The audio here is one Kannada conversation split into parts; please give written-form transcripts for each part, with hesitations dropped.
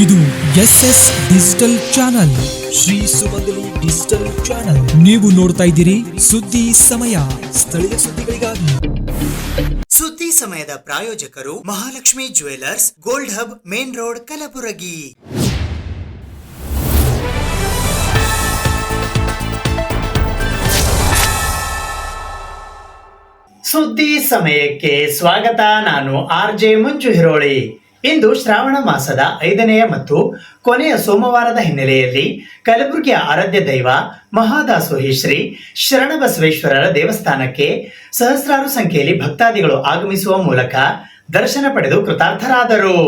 ಇದು SS ಡಿಜಿಟಲ್ ಚಾನಲ್, ಶ್ರೀ ಸುಮಂಗಲಿ ಡಿಜಿಟಲ್ ಚಾನಲ್. ನೀವು ನೋಡ್ತಾ ಇದ್ದೀರಿ ಸುದ್ದಿ ಸಮಯ, ಸ್ಥಳೀಯ ಸುದ್ದಿಗಳಿಗಾಗಿ. ಸುದ್ದಿ ಸಮಯದ ಪ್ರಾಯೋಜಕರು Mahalakshmi jewellers, gold hub, main road, Kalaburagi. ಸುದ್ದಿ ಸಮಯಕ್ಕೆ ಸ್ವಾಗತ. ನಾನು RJ ಮಂಜು ಹಿರೋಳಿ. ಇಂದು ಶ್ರಾವಣ ಮಾಸದ 5ನೇ ಮತ್ತು ಕೊನೆಯ ಸೋಮವಾರದ ಹಿನ್ನೆಲೆಯಲ್ಲಿ ಕಲಬುರಗಿಯ ಆರಾಧ್ಯ ದೈವ ಮಹಾದಾಸೋಹಿ ಶ್ರೀ ಶರಣಬಸವೇಶ್ವರರ ದೇವಸ್ಥಾನಕ್ಕೆ ಸಹಸ್ರಾರು ಸಂಖ್ಯೆಯಲ್ಲಿ ಭಕ್ತಾದಿಗಳು ಆಗಮಿಸುವ ಮೂಲಕ ದರ್ಶನ ಪಡೆದು ಕೃತಾರ್ಥರಾದರು.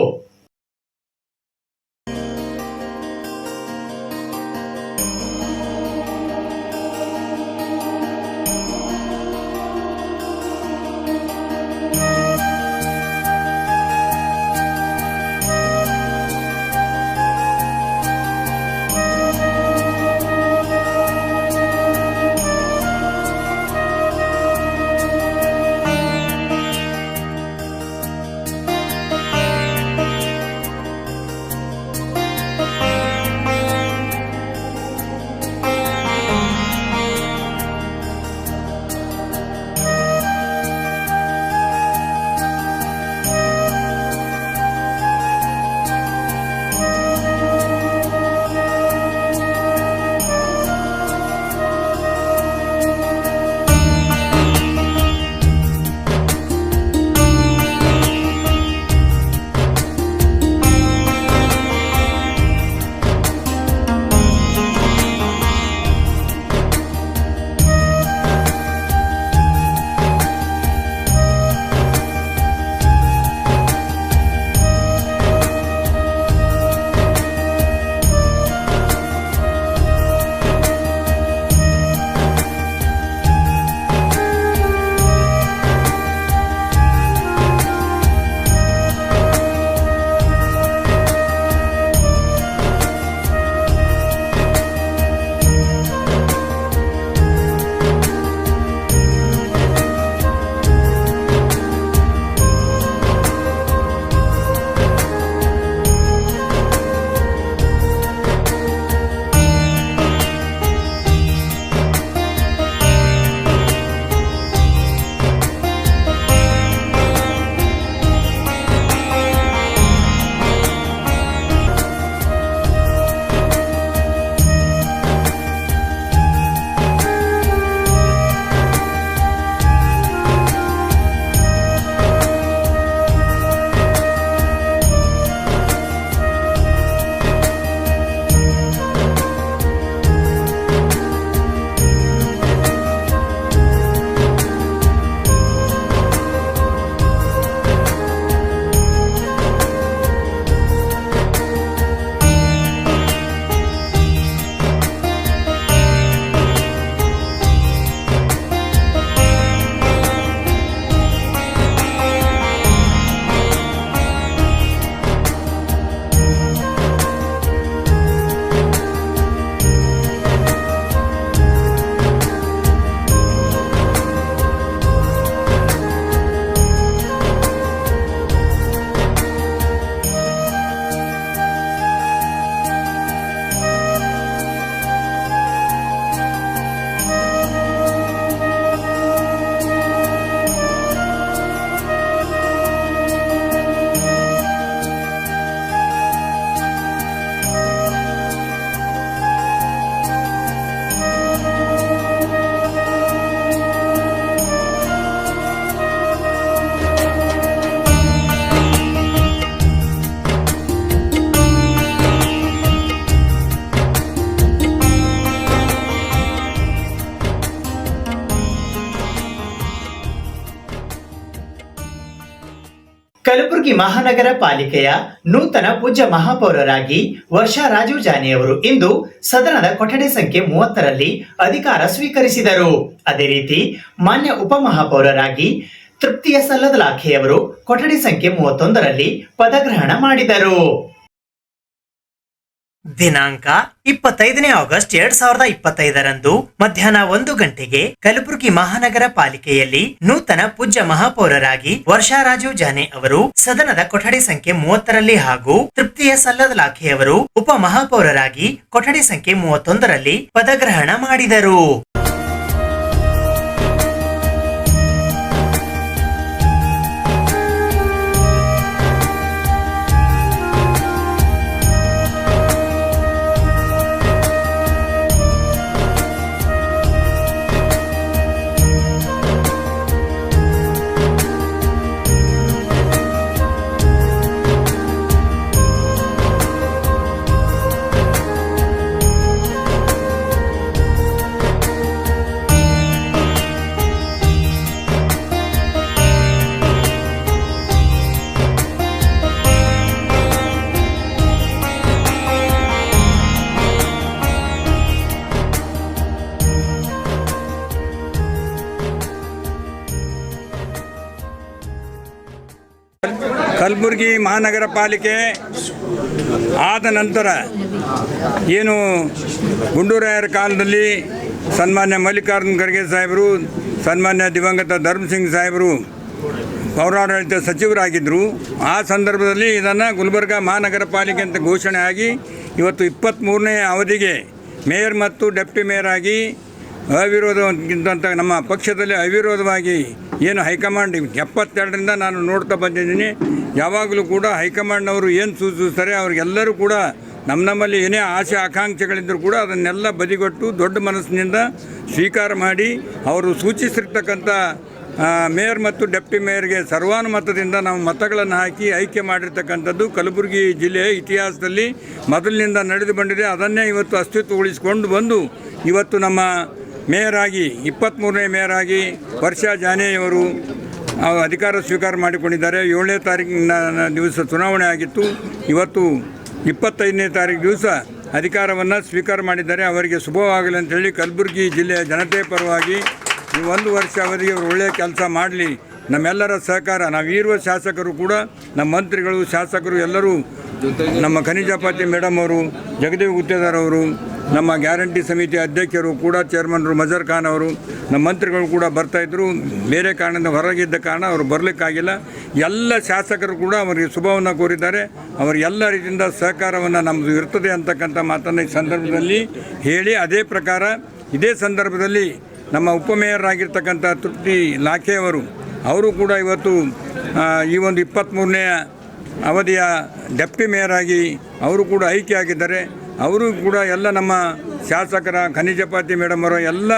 ಕಲಬುರಗಿ ಮಹಾನಗರ ಪಾಲಿಕೆಯ ನೂತನ ಪೂಜ್ಯ ಮಹಾಪೌರರಾಗಿ ವರ್ಷಾ ರಾಜೀವ್ ಜಾನಿ ಅವರು ಇಂದು ಸದನದ ಕೊಠಡಿ ಸಂಖ್ಯೆ 30ರಲ್ಲಿ ಅಧಿಕಾರ ಸ್ವೀಕರಿಸಿದರು. ಅದೇ ರೀತಿ ಮಾನ್ಯ ಉಪಮಹಾಪೌರರಾಗಿ ತೃಪ್ತಿಯ ಸಲ್ಲದಲಾಖೆಯವರು ಕೊಠಡಿ ಸಂಖ್ಯೆ 31ರಲ್ಲಿ ಪದಗ್ರಹಣ ಮಾಡಿದರು. ದಿನಾಂಕ 25 ಆಗಸ್ಟ್ 2025ರಂದು ಮಧ್ಯಾಹ್ನ 1 ಗಂಟೆಗೆ ಕಲಬುರಗಿ ಮಹಾನಗರ ಪಾಲಿಕೆಯಲ್ಲಿ ನೂತನ ಪೂಜ್ಯ ಮಹಾಪೌರರಾಗಿ ವರ್ಷಾ ರಾಜು ಜಾನೆ ಅವರು ಸದನದ ಕೊಠಡಿ ಸಂಖ್ಯೆ 30ರಲ್ಲಿ ಹಾಗೂ ತೃಪ್ತಿಯ ಸಲ್ಲದಲಾಖೆಯವರು ಉಪ ಮಹಾಪೌರರಾಗಿ ಕೊಠಡಿ ಸಂಖ್ಯೆ 31ರಲ್ಲಿ ಪದಗ್ರಹಣ ಮಾಡಿದರು. ಕಲಬುರಗಿ ಮಹಾನಗರ ಪಾಲಿಕೆ ಆದ ನಂತರ ಏನು ಗುಂಡೂರಾಯರ ಕಾಲದಲ್ಲಿ ಸನ್ಮಾನ್ಯ ಮಲ್ಲಿಕಾರ್ಜುನ ಖರ್ಗೆ ಸಾಹೇಬರು, ಸನ್ಮಾನ್ಯ ದಿವಂಗತ ಧರ್ಮಸಿಂಗ್ ಸಾಹೇಬರು ಪೌರಾಡಳಿತ ಸಚಿವರಾಗಿದ್ದರು. ಆ ಸಂದರ್ಭದಲ್ಲಿ ಇದನ್ನು ಗುಲ್ಬರ್ಗ ಮಹಾನಗರ ಪಾಲಿಕೆ ಅಂತ ಘೋಷಣೆ ಆಗಿ ಇವತ್ತು 23ನೇ ಅವಧಿಗೆ ಮೇಯರ್ ಮತ್ತು ಡೆಪ್ಟಿ ಮೇಯರ್ ಆಗಿ ಅವಿರೋಧಕ್ಕಿಂತ ನಮ್ಮ ಪಕ್ಷದಲ್ಲಿ ಅವಿರೋಧವಾಗಿ ಏನು ಹೈಕಮಾಂಡ್ 72ರಿಂದ ನಾನು ನೋಡ್ತಾ ಬಂದಿದ್ದೀನಿ. ಯಾವಾಗಲೂ ಕೂಡ ಹೈಕಮಾಂಡ್ನವರು ಏನು ಸೂಚಿಸ್ತಾರೆ ಅವ್ರಿಗೆಲ್ಲರೂ ಕೂಡ ನಮ್ಮಲ್ಲಿ ಏನೇ ಆಸೆ ಆಕಾಂಕ್ಷೆಗಳಿದ್ದರೂ ಕೂಡ ಅದನ್ನೆಲ್ಲ ಬದಿಗೊಟ್ಟು ದೊಡ್ಡ ಮನಸ್ಸಿನಿಂದ ಸ್ವೀಕಾರ ಮಾಡಿ ಅವರು ಸೂಚಿಸಿರ್ತಕ್ಕಂಥ ಮೇಯರ್ ಮತ್ತು ಡೆಪ್ಟಿ ಮೇಯರ್ಗೆ ಸರ್ವಾನುಮತದಿಂದ ನಾವು ಮತಗಳನ್ನು ಹಾಕಿ ಆಯ್ಕೆ ಮಾಡಿರ್ತಕ್ಕಂಥದ್ದು ಕಲಬುರಗಿ ಜಿಲ್ಲೆಯ ಇತಿಹಾಸದಲ್ಲಿ ಮೊದಲಿನಿಂದ ನಡೆದು ಬಂದಿದೆ. ಅದನ್ನೇ ಇವತ್ತು ಅಸ್ತಿತ್ವಗೊಳಿಸಿಕೊಂಡು ಬಂದು ಇವತ್ತು ನಮ್ಮ ಮೇಯರ್ ಆಗಿ 23ನೇ ಮೇಯರ್ ಆಗಿ ವರ್ಷಾ ಜಾನೆಯವರು ಅಧಿಕಾರ ಸ್ವೀಕಾರ ಮಾಡಿಕೊಂಡಿದ್ದಾರೆ. 7ನೇ ತಾರೀಕಿನ ದಿವಸ ಚುನಾವಣೆ ಆಗಿತ್ತು. ಇವತ್ತು 25ನೇ ತಾರೀಕು ದಿವಸ ಅಧಿಕಾರವನ್ನು ಸ್ವೀಕಾರ ಮಾಡಿದ್ದಾರೆ. ಅವರಿಗೆ ಶುಭವಾಗಲಿ ಅಂತೇಳಿ ಕಲಬುರಗಿ ಜಿಲ್ಲೆಯ ಜನತೆ ಪರವಾಗಿ ಈ 1 ವರ್ಷ ಅವಧಿಗೆ ಅವರು ಒಳ್ಳೆಯ ಕೆಲಸ ಮಾಡಲಿ, ನಮ್ಮೆಲ್ಲರ ಸಹಕಾರ, ನಾವಿರುವ ಶಾಸಕರು ಕೂಡ ನಮ್ಮ ಮಂತ್ರಿಗಳು ಶಾಸಕರು ಎಲ್ಲರೂ, ನಮ್ಮ ಖನಿಜಾಪತಿ ಮೇಡಮ್ ಅವರು, ಜಗದೇವ್ ಗುತ್ತೇದಾರ್ ಅವರು, ನಮ್ಮ ಗ್ಯಾರಂಟಿ ಸಮಿತಿ ಅಧ್ಯಕ್ಷರು ಕೂಡ ಚೇರ್ಮನ್ರು ಮಜರ್ ಖಾನ್ ಅವರು, ನಮ್ಮ ಮಂತ್ರಿಗಳು ಕೂಡ ಬರ್ತಾಯಿದ್ರು. ಬೇರೆ ಕಾರಣದಿಂದ ಹೊರಗಿದ್ದ ಕಾರಣ ಅವರು ಬರಲಿಕ್ಕಾಗಿಲ್ಲ. ಎಲ್ಲ ಶಾಸಕರು ಕೂಡ ಅವರಿಗೆ ಶುಭವನ್ನು ಕೋರಿದ್ದಾರೆ. ಅವರ ಎಲ್ಲ ರೀತಿಯಿಂದ ಸಹಕಾರವನ್ನು ನಮ್ಮದು ಇರ್ತದೆ ಅಂತಕ್ಕಂಥ ಮಾತನ್ನು ಈ ಸಂದರ್ಭದಲ್ಲಿ ಹೇಳಿ, ಅದೇ ಪ್ರಕಾರ ಇದೇ ಸಂದರ್ಭದಲ್ಲಿ ನಮ್ಮ ಉಪಮೇಯರ್ ಆಗಿರ್ತಕ್ಕಂಥ ತೃಪ್ತಿ ಲಾಖೆಯವರು ಅವರು ಕೂಡ ಇವತ್ತು ಈ ಒಂದು 23ನೇ ಅವಧಿಯ ಡೆಪ್ಟಿ ಮೇಯರ್ ಆಗಿ ಅವರು ಕೂಡ ಆಯ್ಕೆ ಆಗಿದ್ದಾರೆ. ಅವರು ಕೂಡ ಎಲ್ಲ ನಮ್ಮ ಶಾಸಕರ ಖನಿಜಾಪತಿ ಮೇಡಮ್ ಅವರ ಎಲ್ಲ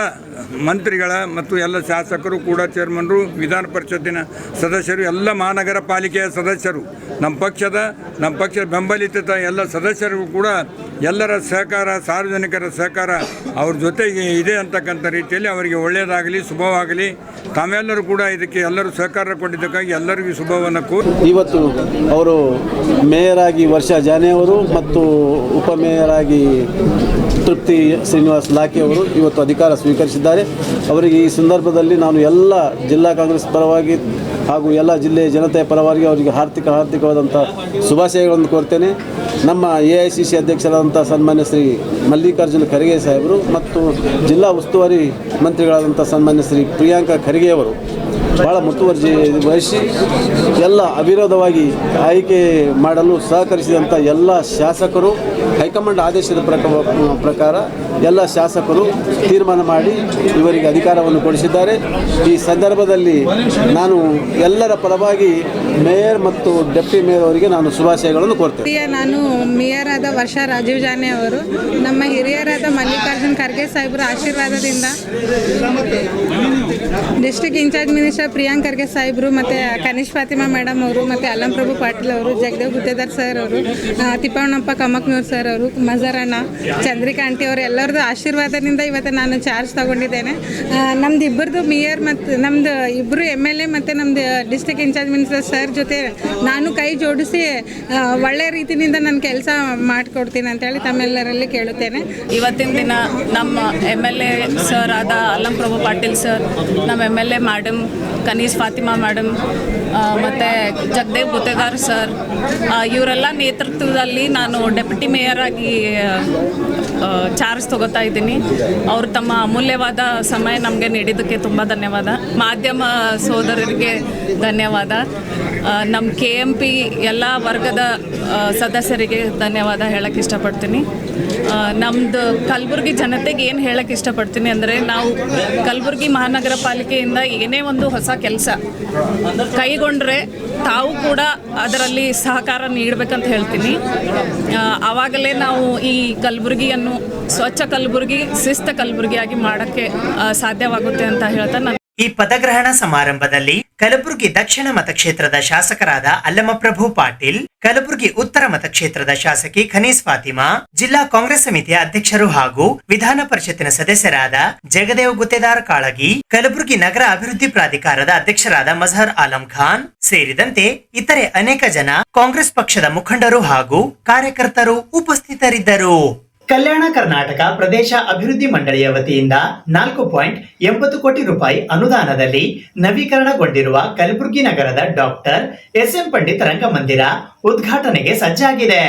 ಮಂತ್ರಿಗಳ ಮತ್ತು ಎಲ್ಲ ಶಾಸಕರು ಕೂಡ ಚೇರ್ಮನ್ರು, ವಿಧಾನ ಪರಿಷತ್ತಿನ ಸದಸ್ಯರು, ಎಲ್ಲ ಮಹಾನಗರ ಪಾಲಿಕೆಯ ಸದಸ್ಯರು, ನಮ್ಮ ಪಕ್ಷದ ಬೆಂಬಲಿತ ಎಲ್ಲ ಸದಸ್ಯರಿಗೂ ಕೂಡ ಎಲ್ಲರ ಸಹಕಾರ, ಸಾರ್ವಜನಿಕರ ಸಹಕಾರ ಅವ್ರ ಜೊತೆಗೆ ಇದೆ ಅಂತಕ್ಕಂಥ ರೀತಿಯಲ್ಲಿ ಅವರಿಗೆ ಒಳ್ಳೆಯದಾಗಲಿ, ಶುಭವಾಗಲಿ. ತಾವೆಲ್ಲರೂ ಕೂಡ ಇದಕ್ಕೆ ಎಲ್ಲರೂ ಸಹಕಾರ ಕೊಟ್ಟಿದ್ದಕ್ಕಾಗಿ ಎಲ್ಲರಿಗೂ ಶುಭವನ್ನು ಕೋರಿ ಇವತ್ತು ಅವರು ಮೇಯರ್ ಆಗಿ ವರ್ಷಾ ಜಾನೆ ಅವರು ಮತ್ತು ಉಪಮೇಯರ್ ಆಗಿ ತೃಪ್ತಿ ಶ್ರೀನಿವಾಸ್ ಲಾಖೆ ಅವರು ಇವತ್ತು ಅಧಿಕಾರ ಸ್ವೀಕರಿಸಿದ್ದಾರೆ. ಅವರಿಗೆ ಈ ಸಂದರ್ಭದಲ್ಲಿ ನಾನು ಎಲ್ಲ ಜಿಲ್ಲಾ ಕಾಂಗ್ರೆಸ್ ಪರವಾಗಿ ಹಾಗೂ ಎಲ್ಲ ಜಿಲ್ಲೆಯ ಜನತೆಯ ಪರವಾಗಿ ಅವರಿಗೆ ಹಾರ್ದಿಕವಾದಂಥ ಶುಭಾಶಯಗಳನ್ನು ಕೋರ್ತೇನೆ. ನಮ್ಮ AICC ಅಧ್ಯಕ್ಷರಾದಂಥ ಸನ್ಮಾನ್ಯ ಶ್ರೀ ಮಲ್ಲಿಕಾರ್ಜುನ ಖರ್ಗೆ ಸಾಹೇಬರು ಮತ್ತು ಜಿಲ್ಲಾ ಉಸ್ತುವಾರಿ ಮಂತ್ರಿಗಳಾದಂಥ ಸನ್ಮಾನ್ಯ ಶ್ರೀ ಪ್ರಿಯಾಂಕಾ ಖರ್ಗೆ ಅವರು ಭಾಳ ಮುತುವರ್ಜಿ ವಹಿಸಿ ಎಲ್ಲ ಅವಿರೋಧವಾಗಿ ಆಯ್ಕೆ ಮಾಡಲು ಸಹಕರಿಸಿದಂಥ ಎಲ್ಲ ಶಾಸಕರು, ಹೈಕಮಾಂಡ್ ಆದೇಶದ ಪ್ರಕಾರ ಎಲ್ಲ ಶಾಸಕರು ತೀರ್ಮಾನ ಮಾಡಿ ಇವರಿಗೆ ಅಧಿಕಾರವನ್ನು ಕೊಡಿಸಿದ್ದಾರೆ. ಈ ಸಂದರ್ಭದಲ್ಲಿ ನಾನು ಎಲ್ಲರ ಪರವಾಗಿ ಮೇಯರ್ ಮತ್ತು ಡೆಪ್ಟಿ ಮೇಯರ್ ಅವರಿಗೆ ನಾನು ಶುಭಾಶಯಗಳನ್ನು ಕೋರ್ತೇನೆ. ನಾನು ಮೇಯರ್ ಆದ ವರ್ಷಾ ರಾಜೀವ್ ಜಾನೆ ಅವರು ನಮ್ಮ ಹಿರಿಯರಾದ ಮಲ್ಲಿಕಾರ್ಜುನ್ ಖರ್ಗೆ ಸಾಹೇಬರ ಆಶೀರ್ವಾದದಿಂದ district incharge minister Priyank Kharge ಸಾಹೇಬರು ಮತ್ತು ಕನಿಷ್ ಫಾತಿಮಾ ಮೇಡಮ್ ಅವರು ಮತ್ತು ಅಲ್ಲಂ ಪ್ರಭು ಪಾಟೀಲ್ ಅವರು, ಜಗದೇವ್ ಗುತ್ತೇದಾರ್ ಸರ್ ಅವರು, ತಿಪ್ಪಣ್ಣಪ್ಪ ಕಮಕ್ನೂರ್ ಸರ್ ಅವರು, ಮಜರಣ್ಣ, ಚಂದ್ರಿಕಾ ಆಂಟಿ ಅವರು ಎಲ್ಲರದ್ದು ಆಶೀರ್ವಾದದಿಂದ ಇವತ್ತು ನಾನು ಚಾರ್ಜ್ ತಗೊಂಡಿದ್ದೇನೆ. ನಮ್ದು ಇಬ್ಬರದು ಮೇಯರ್ ಮತ್ತು ನಮ್ಮದು ಇಬ್ಬರು MLA ಮತ್ತು ನಮ್ಮದು ಡಿಸ್ಟ್ರಿಕ್ಟ್ ಇನ್ಚಾರ್ಜ್ ಮಿನಿಸ್ಟರ್ ಸರ್ ಜೊತೆ ನಾನು ಕೈ ಜೋಡಿಸಿ ಒಳ್ಳೆ ರೀತಿಯಿಂದ ನಾನು ಕೆಲಸ ಮಾಡಿಕೊಡ್ತೀನಿ ಅಂತೇಳಿ ತಮ್ಮೆಲ್ಲರಲ್ಲಿ ಕೇಳುತ್ತೇನೆ. ಇವತ್ತಿನ ದಿನ ನಮ್ಮ MLA ಸರ್ ಆದ ಅಲ್ಲಂ ಪ್ರಭು ಪಾಟೀಲ್ ಸರ್, ನಮ್ಮ MLA madam Kaneez Fatima madam ಮತ್ತು ಜಗದೇವ್ ಗುತ್ತೇದಾರ್ ಸರ್ ಇವರೆಲ್ಲ ನೇತೃತ್ವದಲ್ಲಿ ನಾನು ಡೆಪ್ಯೂಟಿ ಮೇಯರ್ ಆಗಿ ಚಾರ್ಜ್ ತಗೋತಾ ಇದ್ದೀನಿ. ಅವರು ತಮ್ಮ ಅಮೂಲ್ಯವಾದ ಸಮಯ ನಮಗೆ ನೀಡಿದ್ದಕ್ಕೆ ತುಂಬ ಧನ್ಯವಾದ. ಮಾಧ್ಯಮ ಸೋದರರಿಗೆ ಧನ್ಯವಾದ. ನಮ್ಮ KMP ಎಲ್ಲ ವರ್ಗದ ಸದಸ್ಯರಿಗೆ ಧನ್ಯವಾದ ಹೇಳಕ್ಕೆ ಇಷ್ಟಪಡ್ತೀನಿ. ನಮ್ಮದು ಕಲಬುರಗಿ ಜನತೆಗೆ ಏನು ಹೇಳಕ್ಕೆ ಇಷ್ಟಪಡ್ತೀನಿ ಅಂದರೆ, ನಾವು ಕಲಬುರಗಿ ಮಹಾನಗರ ಪಾಲಿಕೆಯಿಂದ ಏನೇ ಒಂದು ಹೊಸ ಕೆಲಸ ಕೈಗೊಂಡ್ರೆ ತಾವು ಕೂಡ ಅದರಲ್ಲಿ ಸಹಕಾರ ನೀಡಬೇಕಂತ ಹೇಳ್ತೀನಿ. ಆವಾಗಲೇ ನಾವು ಈ ಕಲಬುರಗಿಯನ್ನು ಸ್ವಚ್ಛ ಕಲಬುರಗಿ, ಶಿಸ್ತ ಕಲಬುರಗಿಯಾಗಿ ಮಾಡೋಕ್ಕೆ ಸಾಧ್ಯವಾಗುತ್ತೆ ಅಂತ ಹೇಳ್ತಾ ನಾನು ಈ ಪದಗ್ರಹಣ ಸಮಾರಂಭದಲ್ಲಿ ಕಲಬುರಗಿ ದಕ್ಷಿಣ ಮತಕ್ಷೇತ್ರದ ಶಾಸಕರಾದ ಅಲ್ಲಮಪ್ರಭು ಪಾಟೀಲ್, ಕಲಬುರಗಿ ಉತ್ತರ ಮತಕ್ಷೇತ್ರದ ಶಾಸಕಿ ಖನೀಸ್ ಫಾತಿಮಾ, ಜಿಲ್ಲಾ ಕಾಂಗ್ರೆಸ್ ಸಮಿತಿಯ ಅಧ್ಯಕ್ಷರು ಹಾಗೂ ವಿಧಾನ ಪರಿಷತ್ತಿನ ಸದಸ್ಯರಾದ ಜಗದೇವ್ ಗುತ್ತೇದಾರ್ ಕಾಳಗಿ, ಕಲಬುರಗಿ ನಗರ ಅಭಿವೃದ್ಧಿ ಪ್ರಾಧಿಕಾರದ ಅಧ್ಯಕ್ಷರಾದ ಮಜಹರ್ ಆಲಂ ಖಾನ್ ಸೇರಿದಂತೆ ಇತರೆ ಅನೇಕ ಜನ ಕಾಂಗ್ರೆಸ್ ಪಕ್ಷದ ಮುಖಂಡರು ಹಾಗೂ ಕಾರ್ಯಕರ್ತರು ಉಪಸ್ಥಿತರಿದ್ದರು. ಕಲ್ಯಾಣ ಕರ್ನಾಟಕ ಪ್ರದೇಶ ಅಭಿವೃದ್ಧಿ ಮಂಡಳಿಯ ವತಿಯಿಂದ 4.80 ಕೋಟಿ ರೂಪಾಯಿ ಅನುದಾನದಲ್ಲಿ ನವೀಕರಣಗೊಂಡಿರುವ ಕಲಬುರಗಿ ನಗರದ ಡಾಕ್ಟರ್ SM ಪಂಡಿತ್ ರಂಗಮಂದಿರ ಉದ್ಘಾಟನೆಗೆ ಸಜ್ಜಾಗಿದೆ.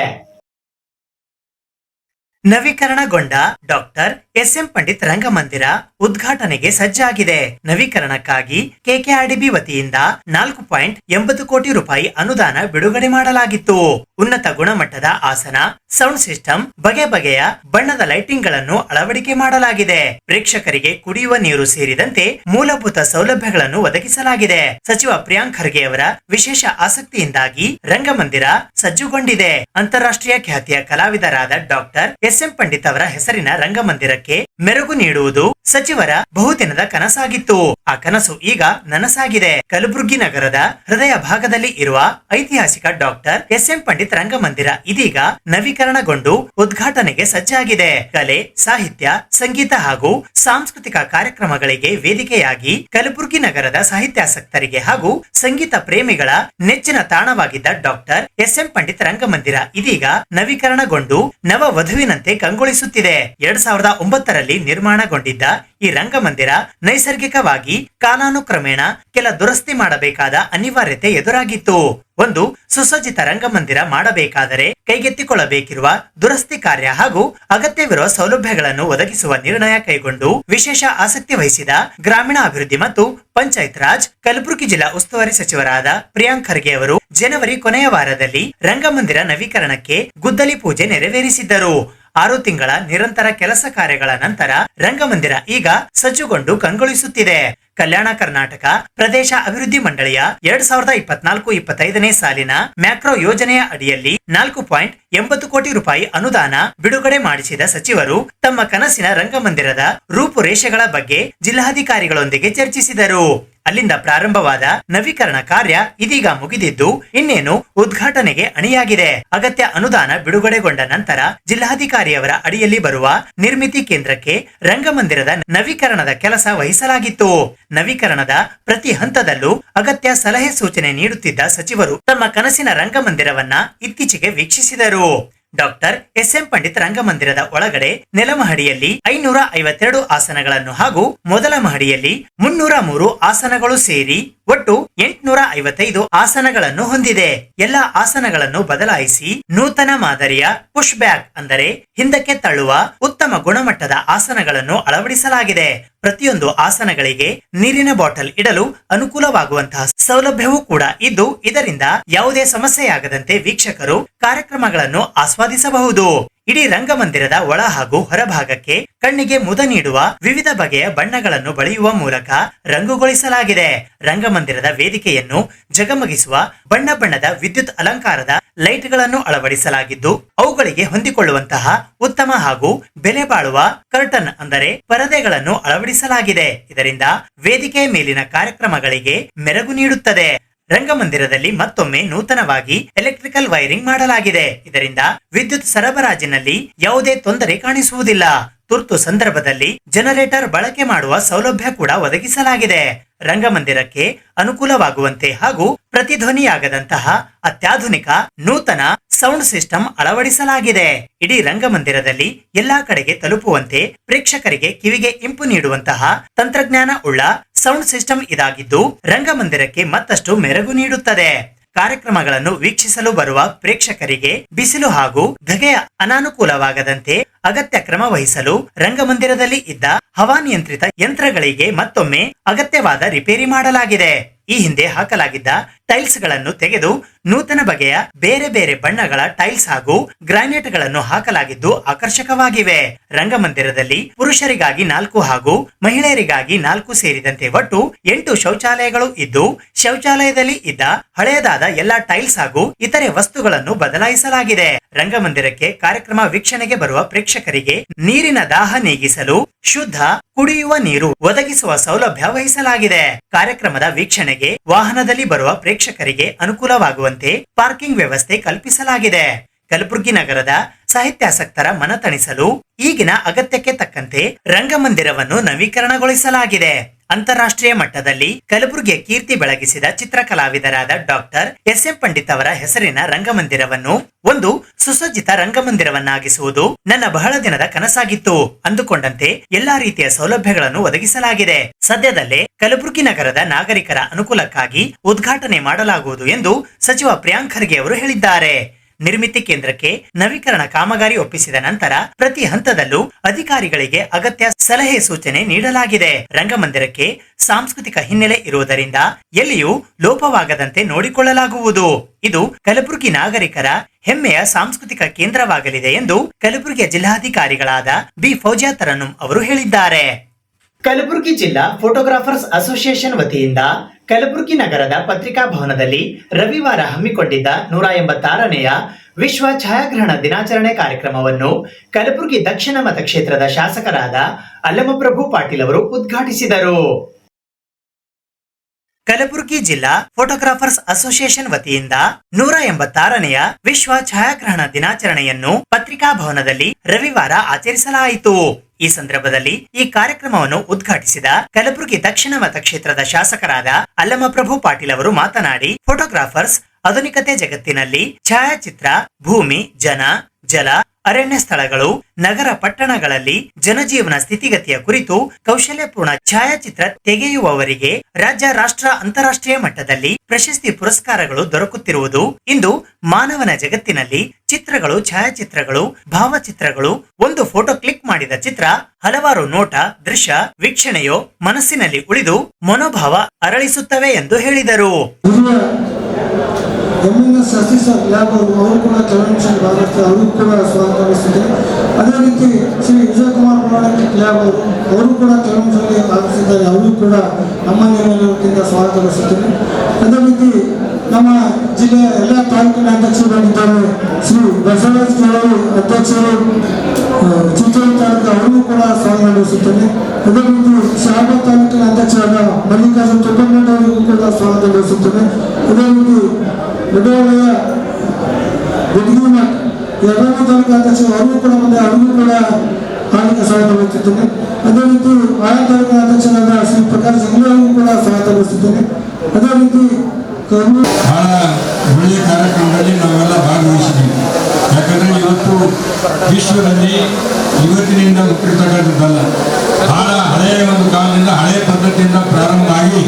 ನವೀಕರಣಗೊಂಡ ಡಾಕ್ಟರ್ SM ಪಂಡಿತ್ ರಂಗಮಂದಿರ ಉದ್ಘಾಟನೆಗೆ ಸಜ್ಜಾಗಿದೆ. ನವೀಕರಣಕ್ಕಾಗಿ KKRDB ವತಿಯಿಂದ 4.80 ಕೋಟಿ ರೂಪಾಯಿ ಅನುದಾನ ಬಿಡುಗಡೆ ಮಾಡಲಾಗಿತ್ತು. ಉನ್ನತ ಗುಣಮಟ್ಟದ ಆಸನ, ಸೌಂಡ್ ಸಿಸ್ಟಮ್, ಬಗೆ ಬಗೆಯ ಬಣ್ಣದ ಲೈಟಿಂಗ್ ಗಳನ್ನು ಅಳವಡಿಕೆ ಮಾಡಲಾಗಿದೆ. ಪ್ರೇಕ್ಷಕರಿಗೆ ಕುಡಿಯುವ ನೀರು ಸೇರಿದಂತೆ ಮೂಲಭೂತ ಸೌಲಭ್ಯಗಳನ್ನು ಒದಗಿಸಲಾಗಿದೆ. ಸಚಿವ ಪ್ರಿಯಾಂಕ್ ಖರ್ಗೆ ಅವರ ವಿಶೇಷ ಆಸಕ್ತಿಯಿಂದಾಗಿ ರಂಗಮಂದಿರ ಸಜ್ಜುಗೊಂಡಿದೆ. ಅಂತಾರಾಷ್ಟ್ರೀಯ ಖ್ಯಾತಿಯ ಕಲಾವಿದರಾದ ಡಾಕ್ಟರ್ SM ಪಂಡಿತ್ ಅವರ ಹೆಸರಿನ ರಂಗಮಂದಿರಕ್ಕೆ ಮೆರುಗು ನೀಡುವುದು ಸಚಿವರ ಬಹುದಿನದ ಕನಸಾಗಿತ್ತು. ಆ ಕನಸು ಈಗ ನನಸಾಗಿದೆ. ಕಲಬುರಗಿ ನಗರದ ಹೃದಯ ಭಾಗದಲ್ಲಿ ಇರುವ ಐತಿಹಾಸಿಕ ಡಾಕ್ಟರ್ SM ಪಂಡಿತ್ ರಂಗಮಂದಿರ ಇದೀಗ ನವೀಕರಣಗೊಂಡು ಉದ್ಘಾಟನೆಗೆ ಸಜ್ಜಾಗಿದೆ. ಕಲೆ, ಸಾಹಿತ್ಯ, ಸಂಗೀತ ಹಾಗೂ ಸಾಂಸ್ಕೃತಿಕ ಕಾರ್ಯಕ್ರಮಗಳಿಗೆ ವೇದಿಕೆಯಾಗಿ ಕಲಬುರಗಿ ನಗರದ ಸಾಹಿತ್ಯಾಸಕ್ತರಿಗೆ ಹಾಗೂ ಸಂಗೀತ ಪ್ರೇಮಿಗಳ ನೆಚ್ಚಿನ ತಾಣವಾಗಿದ್ದ ಡಾಕ್ಟರ್ SM ಪಂಡಿತ್ ರಂಗಮಂದಿರ ಇದೀಗ ನವೀಕರಣಗೊಂಡು ನವ ವಧುವಿನಂತೆ ಕಂಗೊಳಿಸುತ್ತಿದೆ. 2009ರಲ್ಲಿ ನಿರ್ಮಾಣಗೊಂಡಿದ್ದ ಈ ರಂಗಮಂದಿರ ನೈಸರ್ಗಿಕವಾಗಿ ಕಾಲಾನುಕ್ರಮೇಣ ಕೆಲ ದುರಸ್ತಿ ಮಾಡಬೇಕಾದ ಅನಿವಾರ್ಯತೆ ಎದುರಾಗಿತ್ತು. ಒಂದು ಸುಸಜ್ಜಿತ ರಂಗಮಂದಿರ ಮಾಡಬೇಕಾದರೆ ಕೈಗೆತ್ತಿಕೊಳ್ಳಬೇಕಿರುವ ದುರಸ್ತಿ ಕಾರ್ಯ ಹಾಗೂ ಅಗತ್ಯವಿರುವ ಸೌಲಭ್ಯಗಳನ್ನು ಒದಗಿಸುವ ನಿರ್ಣಯ ಕೈಗೊಂಡು ವಿಶೇಷ ಆಸಕ್ತಿ ವಹಿಸಿದ ಗ್ರಾಮೀಣಾಭಿವೃದ್ಧಿ ಮತ್ತು ಪಂಚಾಯತ್ ರಾಜ್ ಕಲಬುರಗಿ ಜಿಲ್ಲಾ ಉಸ್ತುವಾರಿ ಸಚಿವರಾದ ಪ್ರಿಯಾಂಕ್ ಖರ್ಗೆ ಅವರು ಜನವರಿ ಕೊನೆಯ ವಾರದಲ್ಲಿ ರಂಗಮಂದಿರ ನವೀಕರಣಕ್ಕೆ ಗುದ್ದಲಿ ಪೂಜೆ ನೆರವೇರಿಸಿದ್ದರು. 6 ತಿಂಗಳ ನಿರಂತರ ಕೆಲಸ ಕಾರ್ಯಗಳ ನಂತರ ರಂಗಮಂದಿರ ಈಗ ಸಜ್ಜುಗೊಂಡು ಕಂಗೊಳಿಸುತ್ತಿದೆ. ಕಲ್ಯಾಣ ಕರ್ನಾಟಕ ಪ್ರದೇಶ ಅಭಿವೃದ್ಧಿ ಮಂಡಳಿಯ 2024-25ನೇ ಸಾಲಿನ ಮ್ಯಾಕ್ರೋ ಯೋಜನೆಯ ಅಡಿಯಲ್ಲಿ 4.80 ಕೋಟಿ ರೂಪಾಯಿ ಅನುದಾನ ಬಿಡುಗಡೆ ಮಾಡಿಸಿದ ಸಚಿವರು ತಮ್ಮ ಕನಸಿನ ರಂಗಮಂದಿರದ ರೂಪುರೇಷೆಗಳ ಬಗ್ಗೆ ಜಿಲ್ಲಾಧಿಕಾರಿಗಳೊಂದಿಗೆ ಚರ್ಚಿಸಿದರು. ಅಲ್ಲಿಂದ ಪ್ರಾರಂಭವಾದ ನವೀಕರಣ ಕಾರ್ಯ ಇದೀಗ ಮುಗಿದಿದ್ದು ಇನ್ನೇನು ಉದ್ಘಾಟನೆಗೆ ಅಣಿಯಾಗಿದೆ. ಅಗತ್ಯ ಅನುದಾನ ಬಿಡುಗಡೆಗೊಂಡ ನಂತರ ಜಿಲ್ಲಾಧಿಕಾರಿಯವರ ಅಡಿಯಲ್ಲಿ ಬರುವ ನಿರ್ಮಿತಿ ಕೇಂದ್ರಕ್ಕೆ ರಂಗಮಂದಿರದ ನವೀಕರಣದ ಕೆಲಸ ವಹಿಸಲಾಗಿತ್ತು. ನವೀಕರಣದ ಪ್ರತಿ ಹಂತದಲ್ಲೂ ಅಗತ್ಯ ಸಲಹೆ ಸೂಚನೆ ನೀಡುತ್ತಿದ್ದ ಸಚಿವರು ತಮ್ಮ ಕನಸಿನ ರಂಗಮಂದಿರವನ್ನ ಇತ್ತೀಚೆಗೆ ವೀಕ್ಷಿಸಿದರು. ಡಾಕ್ಟರ್ SM ಪಂಡಿತ್ ರಂಗಮಂದಿರದ ಒಳಗಡೆ ನೆಲಮಹಡಿಯಲ್ಲಿ 552 ಆಸನಗಳನ್ನು ಹಾಗೂ ಮೊದಲ ಮಹಡಿಯಲ್ಲಿ 303 ಆಸನಗಳು ಸೇರಿ ಒಟ್ಟು 855 ಆಸನಗಳನ್ನು ಹೊಂದಿದೆ. ಎಲ್ಲಾ ಆಸನಗಳನ್ನು ಬದಲಾಯಿಸಿ ನೂತನ ಮಾದರಿಯ ಪುಷ್ ಬ್ಯಾಕ್ ಅಂದರೆ ಹಿಂದಕ್ಕೆ ತಳ್ಳುವ ಉತ್ತಮ ಗುಣಮಟ್ಟದ ಆಸನಗಳನ್ನು ಅಳವಡಿಸಲಾಗಿದೆ. ಪ್ರತಿಯೊಂದು ಆಸನಗಳಿಗೆ ನೀರಿನ ಬಾಟಲ್ ಇಡಲು ಅನುಕೂಲವಾಗುವಂತಹ ಸೌಲಭ್ಯವೂ ಕೂಡ ಇದ್ದು ಇದರಿಂದ ಯಾವುದೇ ಸಮಸ್ಯೆಯಾಗದಂತೆ ವೀಕ್ಷಕರು ಕಾರ್ಯಕ್ರಮಗಳನ್ನು ಆಸ್ವಾದಿಸಬಹುದು. ಇಡೀ ರಂಗಮಂದಿರದ ಒಳ ಹಾಗೂ ಹೊರಭಾಗಕ್ಕೆ ಕಣ್ಣಿಗೆ ಮುದ ನೀಡುವ ವಿವಿಧ ಬಗೆಯ ಬಣ್ಣಗಳನ್ನು ಬಳಿಯುವ ಮೂಲಕ ರಂಗುಗೊಳಿಸಲಾಗಿದೆ. ರಂಗಮಂದಿರದ ವೇದಿಕೆಯನ್ನು ಜಗಮಗಿಸುವ ಬಣ್ಣ ಬಣ್ಣದ ವಿದ್ಯುತ್ ಅಲಂಕಾರದ ಲೈಟ್ಗಳನ್ನು ಅಳವಡಿಸಲಾಗಿದ್ದು ಅವುಗಳಿಗೆ ಹೊಂದಿಕೊಳ್ಳುವಂತಹ ಉತ್ತಮ ಹಾಗೂ ಬೆಲೆ ಬಾಳುವ ಕರ್ಟನ್ ಅಂದರೆ ಪರದೆಗಳನ್ನು ಅಳವಡಿಸಲಾಗಿದೆ. ಇದರಿಂದ ವೇದಿಕೆಯ ಮೇಲಿನ ಕಾರ್ಯಕ್ರಮಗಳಿಗೆ ಮೆರುಗು ನೀಡುತ್ತದೆ. ರಂಗಮಂದಿರದಲ್ಲಿ ಮತ್ತೊಮ್ಮೆ ನೂತನವಾಗಿ ಎಲೆಕ್ಟ್ರಿಕಲ್ ವೈರಿಂಗ್ ಮಾಡಲಾಗಿದೆ. ಇದರಿಂದ ವಿದ್ಯುತ್ ಸರಬರಾಜಿನಲ್ಲಿ ಯಾವುದೇ ತೊಂದರೆ ಕಾಣಿಸುವುದಿಲ್ಲ. ತುರ್ತು ಸಂದರ್ಭದಲ್ಲಿ ಜನರೇಟರ್ ಬಳಕೆ ಮಾಡುವ ಸೌಲಭ್ಯ ಕೂಡ ಒದಗಿಸಲಾಗಿದೆ. ರಂಗಮಂದಿರಕ್ಕೆ ಅನುಕೂಲವಾಗುವಂತೆ ಹಾಗೂ ಪ್ರತಿಧ್ವನಿಯಾಗದಂತಹ ಅತ್ಯಾಧುನಿಕ ನೂತನ ಸೌಂಡ್ ಸಿಸ್ಟಮ್ ಅಳವಡಿಸಲಾಗಿದೆ. ಇಡೀ ರಂಗಮಂದಿರದಲ್ಲಿ ಎಲ್ಲಾ ಕಡೆಗೆ ತಲುಪುವಂತೆ ಪ್ರೇಕ್ಷಕರಿಗೆ ಕಿವಿಗೆ ಇಂಪು ನೀಡುವಂತಹ ತಂತ್ರಜ್ಞಾನ ಉಳ್ಳ ಸೌಂಡ್ ಸಿಸ್ಟಮ್ ಇದಾಗಿದ್ದು ರಂಗಮಂದಿರಕ್ಕೆ ಮತ್ತಷ್ಟು ಮೆರುಗು ನೀಡುತ್ತದೆ. ಕಾರ್ಯಕ್ರಮಗಳನ್ನು ವೀಕ್ಷಿಸಲು ಬರುವ ಪ್ರೇಕ್ಷಕರಿಗೆ ಬಿಸಿಲು ಹಾಗೂ ಧಗೆಯ ಅನಾನುಕೂಲವಾಗದಂತೆ ಅಗತ್ಯ ಕ್ರಮ ವಹಿಸಲು ರಂಗಮಂದಿರದಲ್ಲಿ ಇದ್ದ ಹವಾನಿಯಂತ್ರಿತ ಯಂತ್ರಗಳಿಗೆ ಮತ್ತೊಮ್ಮೆ ಅಗತ್ಯವಾದ ರಿಪೇರಿ ಮಾಡಲಾಗಿದೆ. ಈ ಹಿಂದೆ ಹಾಕಲಾಗಿದ್ದ ಟೈಲ್ಸ್ ಗಳನ್ನು ತೆಗೆದು ನೂತನ ಬಗೆಯ ಬೇರೆ ಬೇರೆ ಬಣ್ಣಗಳ ಟೈಲ್ಸ್ ಹಾಗೂ ಗ್ರಾನೈಟ್ ಗಳನ್ನು ಹಾಕಲಾಗಿದ್ದು ಆಕರ್ಷಕವಾಗಿವೆ. ರಂಗಮಂದಿರದಲ್ಲಿ ಪುರುಷರಿಗಾಗಿ 4 ಹಾಗೂ ಮಹಿಳೆಯರಿಗಾಗಿ 4 ಸೇರಿದಂತೆ ಒಟ್ಟು 8 ಶೌಚಾಲಯಗಳು ಇದ್ದು ಶೌಚಾಲಯದಲ್ಲಿ ಇದ್ದ ಹಳೆಯದಾದ ಎಲ್ಲಾ ಟೈಲ್ಸ್ ಹಾಗೂ ಇತರೆ ವಸ್ತುಗಳನ್ನು ಬದಲಾಯಿಸಲಾಗಿದೆ. ರಂಗಮಂದಿರಕ್ಕೆ ಕಾರ್ಯಕ್ರಮ ವೀಕ್ಷಣೆಗೆ ಬರುವ ಪ್ರೇಕ್ಷಕರಿಗೆ ನೀರಿನ ದಾಹ ನೀಗಿಸಲು ಶುದ್ಧ ಕುಡಿಯುವ ನೀರು ಒದಗಿಸುವ ಸೌಲಭ್ಯ ವಹಿಸಲಾಗಿದೆ. ಕಾರ್ಯಕ್ರಮದ ವೀಕ್ಷಣೆಗೆ ವಾಹನದಲ್ಲಿ ಬರುವ ಪ್ರೇಕ್ಷಕರಿಗೆ ಅನುಕೂಲವಾಗುವಂತೆ ಪಾರ್ಕಿಂಗ್ ವ್ಯವಸ್ಥೆ ಕಲ್ಪಿಸಲಾಗಿದೆ. ಕಲಬುರಗಿ ನಗರದ ಸಾಹಿತ್ಯಾಸಕ್ತರ ಮನತಣಿಸಲು ಈಗಿನ ಅಗತ್ಯಕ್ಕೆ ತಕ್ಕಂತೆ ರಂಗಮಂದಿರವನ್ನು ನವೀಕರಣಗೊಳಿಸಲಾಗಿದೆ. ಅಂತಾರಾಷ್ಟ್ರೀಯ ಮಟ್ಟದಲ್ಲಿ ಕಲಬುರಗಿಯ ಕೀರ್ತಿ ಬೆಳಗಿಸಿದ ಚಿತ್ರಕಲಾವಿದರಾದ ಡಾಕ್ಟರ್ ಎಸ್.ಎಂ. ಪಂಡಿತ್ ಅವರ ಹೆಸರಿನ ರಂಗಮಂದಿರವನ್ನು ಒಂದು ಸುಸಜ್ಜಿತ ರಂಗಮಂದಿರವನ್ನಾಗಿಸುವುದು ನನ್ನ ಬಹಳ ದಿನದ ಕನಸಾಗಿತ್ತು. ಅಂದುಕೊಂಡಂತೆ ಎಲ್ಲಾ ರೀತಿಯ ಸೌಲಭ್ಯಗಳನ್ನು ಒದಗಿಸಲಾಗಿದೆ. ಸದ್ಯದಲ್ಲೇ ಕಲಬುರಗಿ ನಗರದ ನಾಗರಿಕರ ಅನುಕೂಲಕ್ಕಾಗಿ ಉದ್ಘಾಟನೆ ಮಾಡಲಾಗುವುದು ಎಂದು ಸಚಿವ ಪ್ರಿಯಾಂಕ್ ಖರ್ಗೆ ಅವರು ಹೇಳಿದ್ದಾರೆ. ನಿರ್ಮಿತಿ ಕೇಂದ್ರಕ್ಕೆ ನವೀಕರಣ ಕಾಮಗಾರಿ ಒಪ್ಪಿಸಿದ ನಂತರ ಪ್ರತಿ ಹಂತದಲ್ಲೂ ಅಧಿಕಾರಿಗಳಿಗೆ ಅಗತ್ಯ ಸಲಹೆ ಸೂಚನೆ ನೀಡಲಾಗಿದೆ. ರಂಗಮಂದಿರಕ್ಕೆ ಸಾಂಸ್ಕೃತಿಕ ಹಿನ್ನೆಲೆ ಇರುವುದರಿಂದ ಎಲ್ಲಿಯೂ ಲೋಪವಾಗದಂತೆ ನೋಡಿಕೊಳ್ಳಲಾಗುವುದು. ಇದು ಕಲಬುರಗಿ ನಾಗರಿಕರ ಹೆಮ್ಮೆಯ ಸಾಂಸ್ಕೃತಿಕ ಕೇಂದ್ರವಾಗಲಿದೆ ಎಂದು ಕಲಬುರಗಿಯ ಜಿಲ್ಲಾಧಿಕಾರಿಗಳಾದ ಬಿ ಫೌಜಿಯಾ ತರನ್ನುಂ ಅವರು ಹೇಳಿದ್ದಾರೆ. ಕಲಬುರಗಿ ಜಿಲ್ಲಾ ಫೋಟೋಗ್ರಾಫರ್ಸ್ ಅಸೋಸಿಯೇಷನ್ ವತಿಯಿಂದ ಕಲಬುರಗಿ ನಗರದ ಪತ್ರಿಕಾ ಭವನದಲ್ಲಿ ರವಿವಾರ ಹಮ್ಮಿಕೊಂಡಿದ್ದ 186ನೇಯ ವಿಶ್ವ ಛಾಯಾಗ್ರಹಣ ದಿನಾಚರಣೆ ಕಾರ್ಯಕ್ರಮವನ್ನು ಕಲಬುರಗಿ ದಕ್ಷಿಣ ಮತಕ್ಷೇತ್ರದ ಶಾಸಕರಾದ ಅಲ್ಲಮಪ್ರಭು ಪಾಟೀಲ್ ಅವರು ಉದ್ಘಾಟಿಸಿದರು. ಕಲಬುರಗಿ ಜಿಲ್ಲಾ ಫೋಟೋಗ್ರಾಫರ್ಸ್ ಅಸೋಸಿಯೇಷನ್ ವತಿಯಿಂದ 186ನೇಯ ವಿಶ್ವ ಛಾಯಾಗ್ರಹಣ ದಿನಾಚರಣೆಯನ್ನು ಪತ್ರಿಕಾ ಭವನದಲ್ಲಿ ರವಿವಾರ ಆಚರಿಸಲಾಯಿತು. ಈ ಸಂದರ್ಭದಲ್ಲಿ ಈ ಕಾರ್ಯಕ್ರಮವನ್ನು ಉದ್ಘಾಟಿಸಿದ ಕಲಬುರಗಿ ದಕ್ಷಿಣ ಮತಕ್ಷೇತ್ರದ ಶಾಸಕರಾದ ಅಲ್ಲಮಪ್ರಭು ಪಾಟೀಲ್ ಅವರು ಮಾತನಾಡಿ, ಫೋಟೋಗ್ರಾಫರ್ಸ್ ಆಧುನಿಕತೆ ಜಗತ್ತಿನಲ್ಲಿ ಛಾಯಾಚಿತ್ರ, ಭೂಮಿ, ಜನ, ಜಲ, ಅರಣ್ಯ ಸ್ಥಳಗಳು, ನಗರ ಪಟ್ಟಣಗಳಲ್ಲಿ ಜನಜೀವನ ಸ್ಥಿತಿಗತಿಯ ಕುರಿತು ಕೌಶಲ್ಯಪೂರ್ಣ ಛಾಯಾಚಿತ್ರ ತೆಗೆಯುವವರಿಗೆ ರಾಜ್ಯ, ರಾಷ್ಟ್ರ, ಅಂತಾರಾಷ್ಟ್ರೀಯ ಮಟ್ಟದಲ್ಲಿ ಪ್ರಶಸ್ತಿ ಪುರಸ್ಕಾರಗಳು ದೊರಕುತ್ತಿರುವುದು ಇಂದು ಮಾನವನ ಜಗತ್ತಿನಲ್ಲಿ ಚಿತ್ರಗಳು, ಛಾಯಾಚಿತ್ರಗಳು, ಭಾವಚಿತ್ರಗಳು, ಒಂದು ಫೋಟೋ ಕ್ಲಿಕ್ ಮಾಡಿದ ಚಿತ್ರ ಹಲವಾರು ನೋಟ, ದೃಶ್ಯ ವೀಕ್ಷಣೆಯೋ ಮನಸ್ಸಿನಲ್ಲಿ ಉಳಿದು ಮನೋಭಾವ ಅರಳಿಸುತ್ತವೆ ಎಂದು ಹೇಳಿದರು. ಎಂಎನ್ಎಸ್ ಅಸಿಸ್ಟೆಂಟ್ ಲ್ಯಾಬ್ ಅವರು ಕೂಡ ಕೆಲವೊಂದು ಭಾಗವಹಿಸ್ತಾರೆ, ಅವರು ಕೂಡ ಸ್ವಾಗತಿಸಿದ್ದಾರೆ. ಅದೇ ರೀತಿ ಶ್ರೀ ವಿಜಯಕುಮಾರ್ ಪುರಾಣಿಕ್ ಲ್ಯಾಬ್ ಅವರು ಕೂಡ ಕೆಲವೊಂದು ಆಗಮಿಸಿದ್ದಾರೆ, ಅವರು ಕೂಡ ನಮ್ಮ ನಿಲಯದಿಂದ ಸ್ವಾಗತಿಸುತ್ತೇನೆ. ಅದೇ ರೀತಿ ನಮ್ಮ ಜಿಲ್ಲೆಯ ಎಲ್ಲ ತಾಲೂಕಿನ ಅಧ್ಯಕ್ಷರಾಗಿದ್ದಾರೆ ಶ್ರೀ ಬಸವರಾಜ್ ಕೇಳೂರು ಅಧ್ಯಕ್ಷರು ಚಿಂಚೋಳಿ ತಾಲೂಕು, ಅವರಿಗೂ ಕೂಡ ಸ್ವಾಗತಿಸುತ್ತೇನೆ. ಅದೇ ರೀತಿ ಶಾಬಾದ್ ತಾಲೂಕಿನ ಅಧ್ಯಕ್ಷರಾದ ಮಲ್ಲಿಕಾರ್ಜುನ್ ತುಪ್ಪಣ್ಣೆ ಅವರಿಗೂ ಕೂಡ ಸ್ವಾಗತಿಸುತ್ತೇನೆ. ಅದೇ ರೀತಿ ದೊಡ್ಡವಳೆಯ ಬೆಡಗಿಮಠ್ ಎರಡನೇ ತಾಲೂಕು ಅಧ್ಯಕ್ಷ ಅವರಿಗೂ ಕೂಡ ಮುಂದೆ ಅವರಿಗೂ ಕೂಡ ಹಾರ್ದಿಕ ಸ್ವಾಗತ ಬಯಸುತ್ತೇನೆ. ಅದೇ ರೀತಿ ಆಯಾ ತಾಲೂಕಿನ ಅಧ್ಯಕ್ಷರಾದ ಶ್ರೀ ಪ್ರಕಾಶ್ ಜಂಗ್ಲಿ ಅವರಿಗೂ ಕೂಡ ಸ್ವಾಗತ ಬಯಸುತ್ತೇನೆ. ಅದೇ ರೀತಿ ಬಹಳ ಒಳ್ಳೆಯ ಕಾರ್ಯಕ್ರಮದಲ್ಲಿ ನಾವೆಲ್ಲ ಭಾಗವಹಿಸಿದ್ದೀವಿ. ಯಾಕಂದರೆ ಇವತ್ತು ವಿಶ್ವದಲ್ಲಿ ಇವತ್ತಿನಿಂದ ಹುಟ್ಟಿರ್ತಕ್ಕಂಥದ್ದಲ್ಲ, ಬಹಳ ಹಳೆಯ ಒಂದು ಕಾಲದಿಂದ ಹಳೆಯ ಪದ್ಧತಿಯಿಂದ ಪ್ರಾರಂಭ ಆಗಿ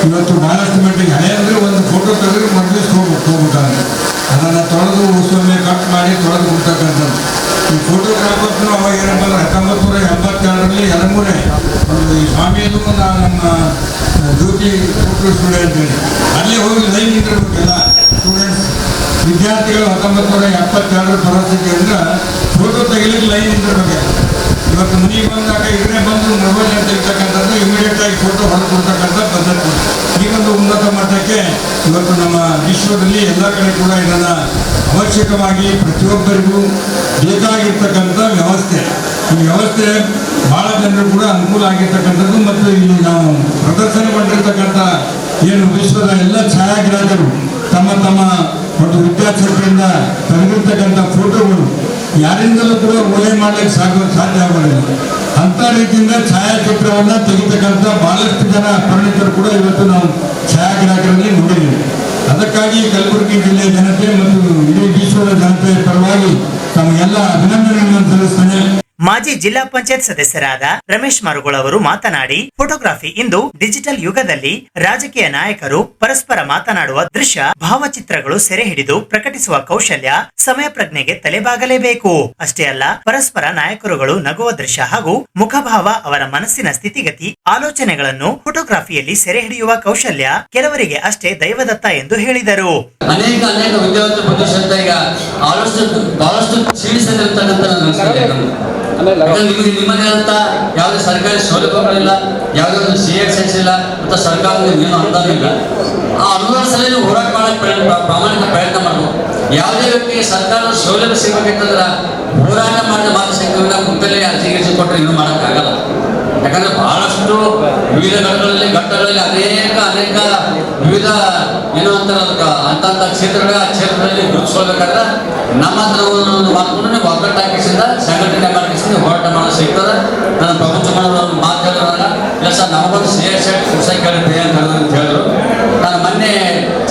ಇವತ್ತು ಬಹಳಷ್ಟು ಮಟ್ಟಿಗೆ ಹಳೆಯ ಅಂದರೆ ಒಂದು ಫೋಟೋ ತೆಗೆದು ಮಡ್ಲಿಸಿ ಹೋಗ್ಬಿಟ್ಟಾರೆ, ಅದನ್ನು ತೊಳೆದು ಉಸೊಮ್ಮೆ ಕಟ್ ಮಾಡಿ ತೊಳೆದು ಬಿಡ್ತಕ್ಕಂಥದ್ದು. ಈ ಫೋಟೋಗ್ರಾಫರ್ಸ್ನು ಅವಾಗ ಏನಪ್ಪ ಅಂದ್ರೆ 1982ರಲ್ಲಿ ಯಲಮೂರೆ ಈ ಸ್ವಾಮಿಯದು ನಮ್ಮ ಜ್ಯೋತಿ ಫೋಟೋ ಸ್ಟುಡಿಯೋ ಅಂತೇಳಿ ಅಲ್ಲೇ ಹೋಗಿ ಲೈನ್ ನಿಂತಿರ್ಬೇಕಲ್ಲ ಸ್ಟೂಡೆಂಟ್ಸ್ ವಿದ್ಯಾರ್ಥಿಗಳು 1972ರ ಪರಿಸ್ಥಿತಿಯಿಂದ ಫೋಟೋ ತೆಗಿಲಿಕ್ಕೆ ಲೈನ್ ನಿಂತಿರ್ಬೇಕು. ಇವತ್ತು ಮನೆಗೆ ಬಂದಾಗ ಇದನ್ನೇ ಬಂದು ಮೊಬೈಲ್ ಅಂತ ಇರ್ತಕ್ಕಂಥದ್ದು ಇಮಿಡಿಯೇಟ್ ಆಗಿ ಫೋಟೋ ಹೊರಗೆ ಕೊಡ್ತಕ್ಕಂಥ ಪದ್ಧತಿ ಈ ಒಂದು ಉನ್ನತ ಮಟ್ಟಕ್ಕೆ ಇವತ್ತು ನಮ್ಮ ವಿಶ್ವದಲ್ಲಿ ಎಲ್ಲ ಕಡೆ ಕೂಡ ಇದನ್ನು ಅವಶ್ಯಕವಾಗಿ ಪ್ರತಿಯೊಬ್ಬರಿಗೂ ಬೇಕಾಗಿರ್ತಕ್ಕಂಥ ವ್ಯವಸ್ಥೆ. ಈ ವ್ಯವಸ್ಥೆ ಭಾಳ ಜನರು ಕೂಡ ಅನುಕೂಲ ಆಗಿರ್ತಕ್ಕಂಥದ್ದು. ಮತ್ತು ಇಲ್ಲಿ ನಾವು ಪ್ರದರ್ಶನ ಮಾಡಿರ್ತಕ್ಕಂಥ ಏನು ವಿಶ್ವದ ಎಲ್ಲ ಛಾಯಾಗ್ರಾಹಕರು ತಮ್ಮ ತಮ್ಮ ಒಂದು ವಿದ್ಯಾರ್ಥಿಗಳಿಂದ ತೆಗೆದಿರ್ತಕ್ಕಂಥ ಫೋಟೋಗಳು ಯಾರಿಂದಲೂ ಕೂಡ ಓಲೆ ಮಾಡ್ಲಿಕ್ಕೆ ಸಾಧ್ಯ ಆಗೋದಿಲ್ಲ. ಅಂತ ರೀತಿಯಿಂದ ಛಾಯಾಚಿತ್ರವನ್ನು ತೆಗಿತಕ್ಕಂಥ ಬಹಳಷ್ಟು ಜನ ಪರಿಣಿತರು ಕೂಡ ಇವತ್ತು ನಾವು ಛಾಯಾಗ್ರಾಹಕರಲ್ಲಿ ನೋಡಿದ್ದೀವಿ. ಅದಕ್ಕಾಗಿ ಕಲಬುರಗಿ ಜಿಲ್ಲೆಯ ಜನತೆ ಮತ್ತು ಇಡೀ ವಿಶ್ವದ ಜನತೆಯ ಪರವಾಗಿ ತಮಗೆಲ್ಲ ಅಭಿನಂದನೆಗಳನ್ನು ಸಲ್ಲಿಸ್ತೇನೆ. ಮಾಜಿ ಜಿಲ್ಲಾ ಪಂಚಾಯತ್ ಸದಸ್ಯರಾದ ರಮೇಶ್ ಮರುಗೋಳ್ ಅವರು ಮಾತನಾಡಿ, ಫೋಟೋಗ್ರಫಿ ಇಂದು ಡಿಜಿಟಲ್ ಯುಗದಲ್ಲಿ ರಾಜಕೀಯ ನಾಯಕರು ಪರಸ್ಪರ ಮಾತನಾಡುವ ದೃಶ್ಯ, ಭಾವಚಿತ್ರಗಳು ಸೆರೆ ಹಿಡಿದು ಪ್ರಕಟಿಸುವ ಕೌಶಲ್ಯ, ಸಮಯ ಪ್ರಜ್ಞೆಗೆ ತಲೆಬಾಗಲೇಬೇಕು. ಅಷ್ಟೇ ಅಲ್ಲ, ಪರಸ್ಪರ ನಾಯಕರುಗಳು ನಗುವ ದೃಶ್ಯ ಹಾಗೂ ಮುಖಭಾವ, ಅವರ ಮನಸ್ಸಿನ ಸ್ಥಿತಿಗತಿ, ಆಲೋಚನೆಗಳನ್ನು ಫೋಟೋಗ್ರಫಿಯಲ್ಲಿ ಸೆರೆ ಹಿಡಿಯುವ ಕೌಶಲ್ಯ ಕೆಲವರಿಗೆ ಅಷ್ಟೇ ದೈವದತ್ತ ಎಂದು ಹೇಳಿದರು. ಅನೇಕ ವಿದ್ಯಾವಂತ ಪ್ರದೇಶದ ಈಗ ಬಹಳಷ್ಟು ಕ್ಷೀಣಿಸಿರ್ತಕ್ಕಂಥ ನಿಮಗೆ ಅಂತ ಯಾವುದೇ ಸರ್ಕಾರಿ ಸೌಲಭ್ಯಗಳಿಲ್ಲ, ಯಾವುದೇ ಒಂದು CSS ಇಲ್ಲ, ಮತ್ತು ಸರ್ಕಾರದ ಏನು ಅನುದಾನ ಇಲ್ಲ. ಆ ಅನುದಾನ ಸಲ ನೀವು ಹೋರಾಟ ಮಾಡಕ್ಕೆ ಪ್ರಾಮಾಣಿಕ ಪ್ರಯತ್ನ ಮಾಡಬೇಕು. ಯಾವುದೇ ವ್ಯಕ್ತಿಗೆ ಸರ್ಕಾರದ ಸೌಲಭ್ಯ ಸಿಗಬೇಕಂದ್ರೆ ಹೋರಾಟ ಮಾಡಿದ ಮಾತು ಸಿಗ್ತದೆ, ಮುಂದಲೇ ಅರ್ಜಿ ಕೊಟ್ಟರೆ ಏನು ಮಾಡೋಕ್ಕಾಗಲ್ಲ. ಯಾಕಂದ್ರೆ ಬಹಳಷ್ಟು ವಿವಿಧ ಘಟ್ಟಗಳಲ್ಲಿ ಅನೇಕ ವಿವಿಧ ಏನು ಅಂತಾರೆ ಅಂತ ಕ್ಷೇತ್ರದಲ್ಲಿ ಗುರುತಿಸ್ಕೊಳ್ಬೇಕಾದ್ರೆ ನಮ್ಮ ಹತ್ರ ಒಂದು ಮಾಡ್ಕೊಂಡು ಒಗ್ಗಟ್ಟಾಕಿಸಿದ ಸಂಘಟನೆ ಮಾಡಿಸಿದ ಹೋರಾಟ ಮಾಡೋದು ಸಿಗ್ತದೆ. ನಾನು ಪ್ರಪಂಚ ಮಾಡೋದು ಮಾತು ಹೇಳಿದ್ರಲ್ಲ, ಇಲ್ಲ ಸರ್ ನಮಗೊಂದು CSS ಕೇಳಿದ್ದೆ ಅಂತ ಹೇಳಿದ್ರು. ನಾನು ಮೊನ್ನೆ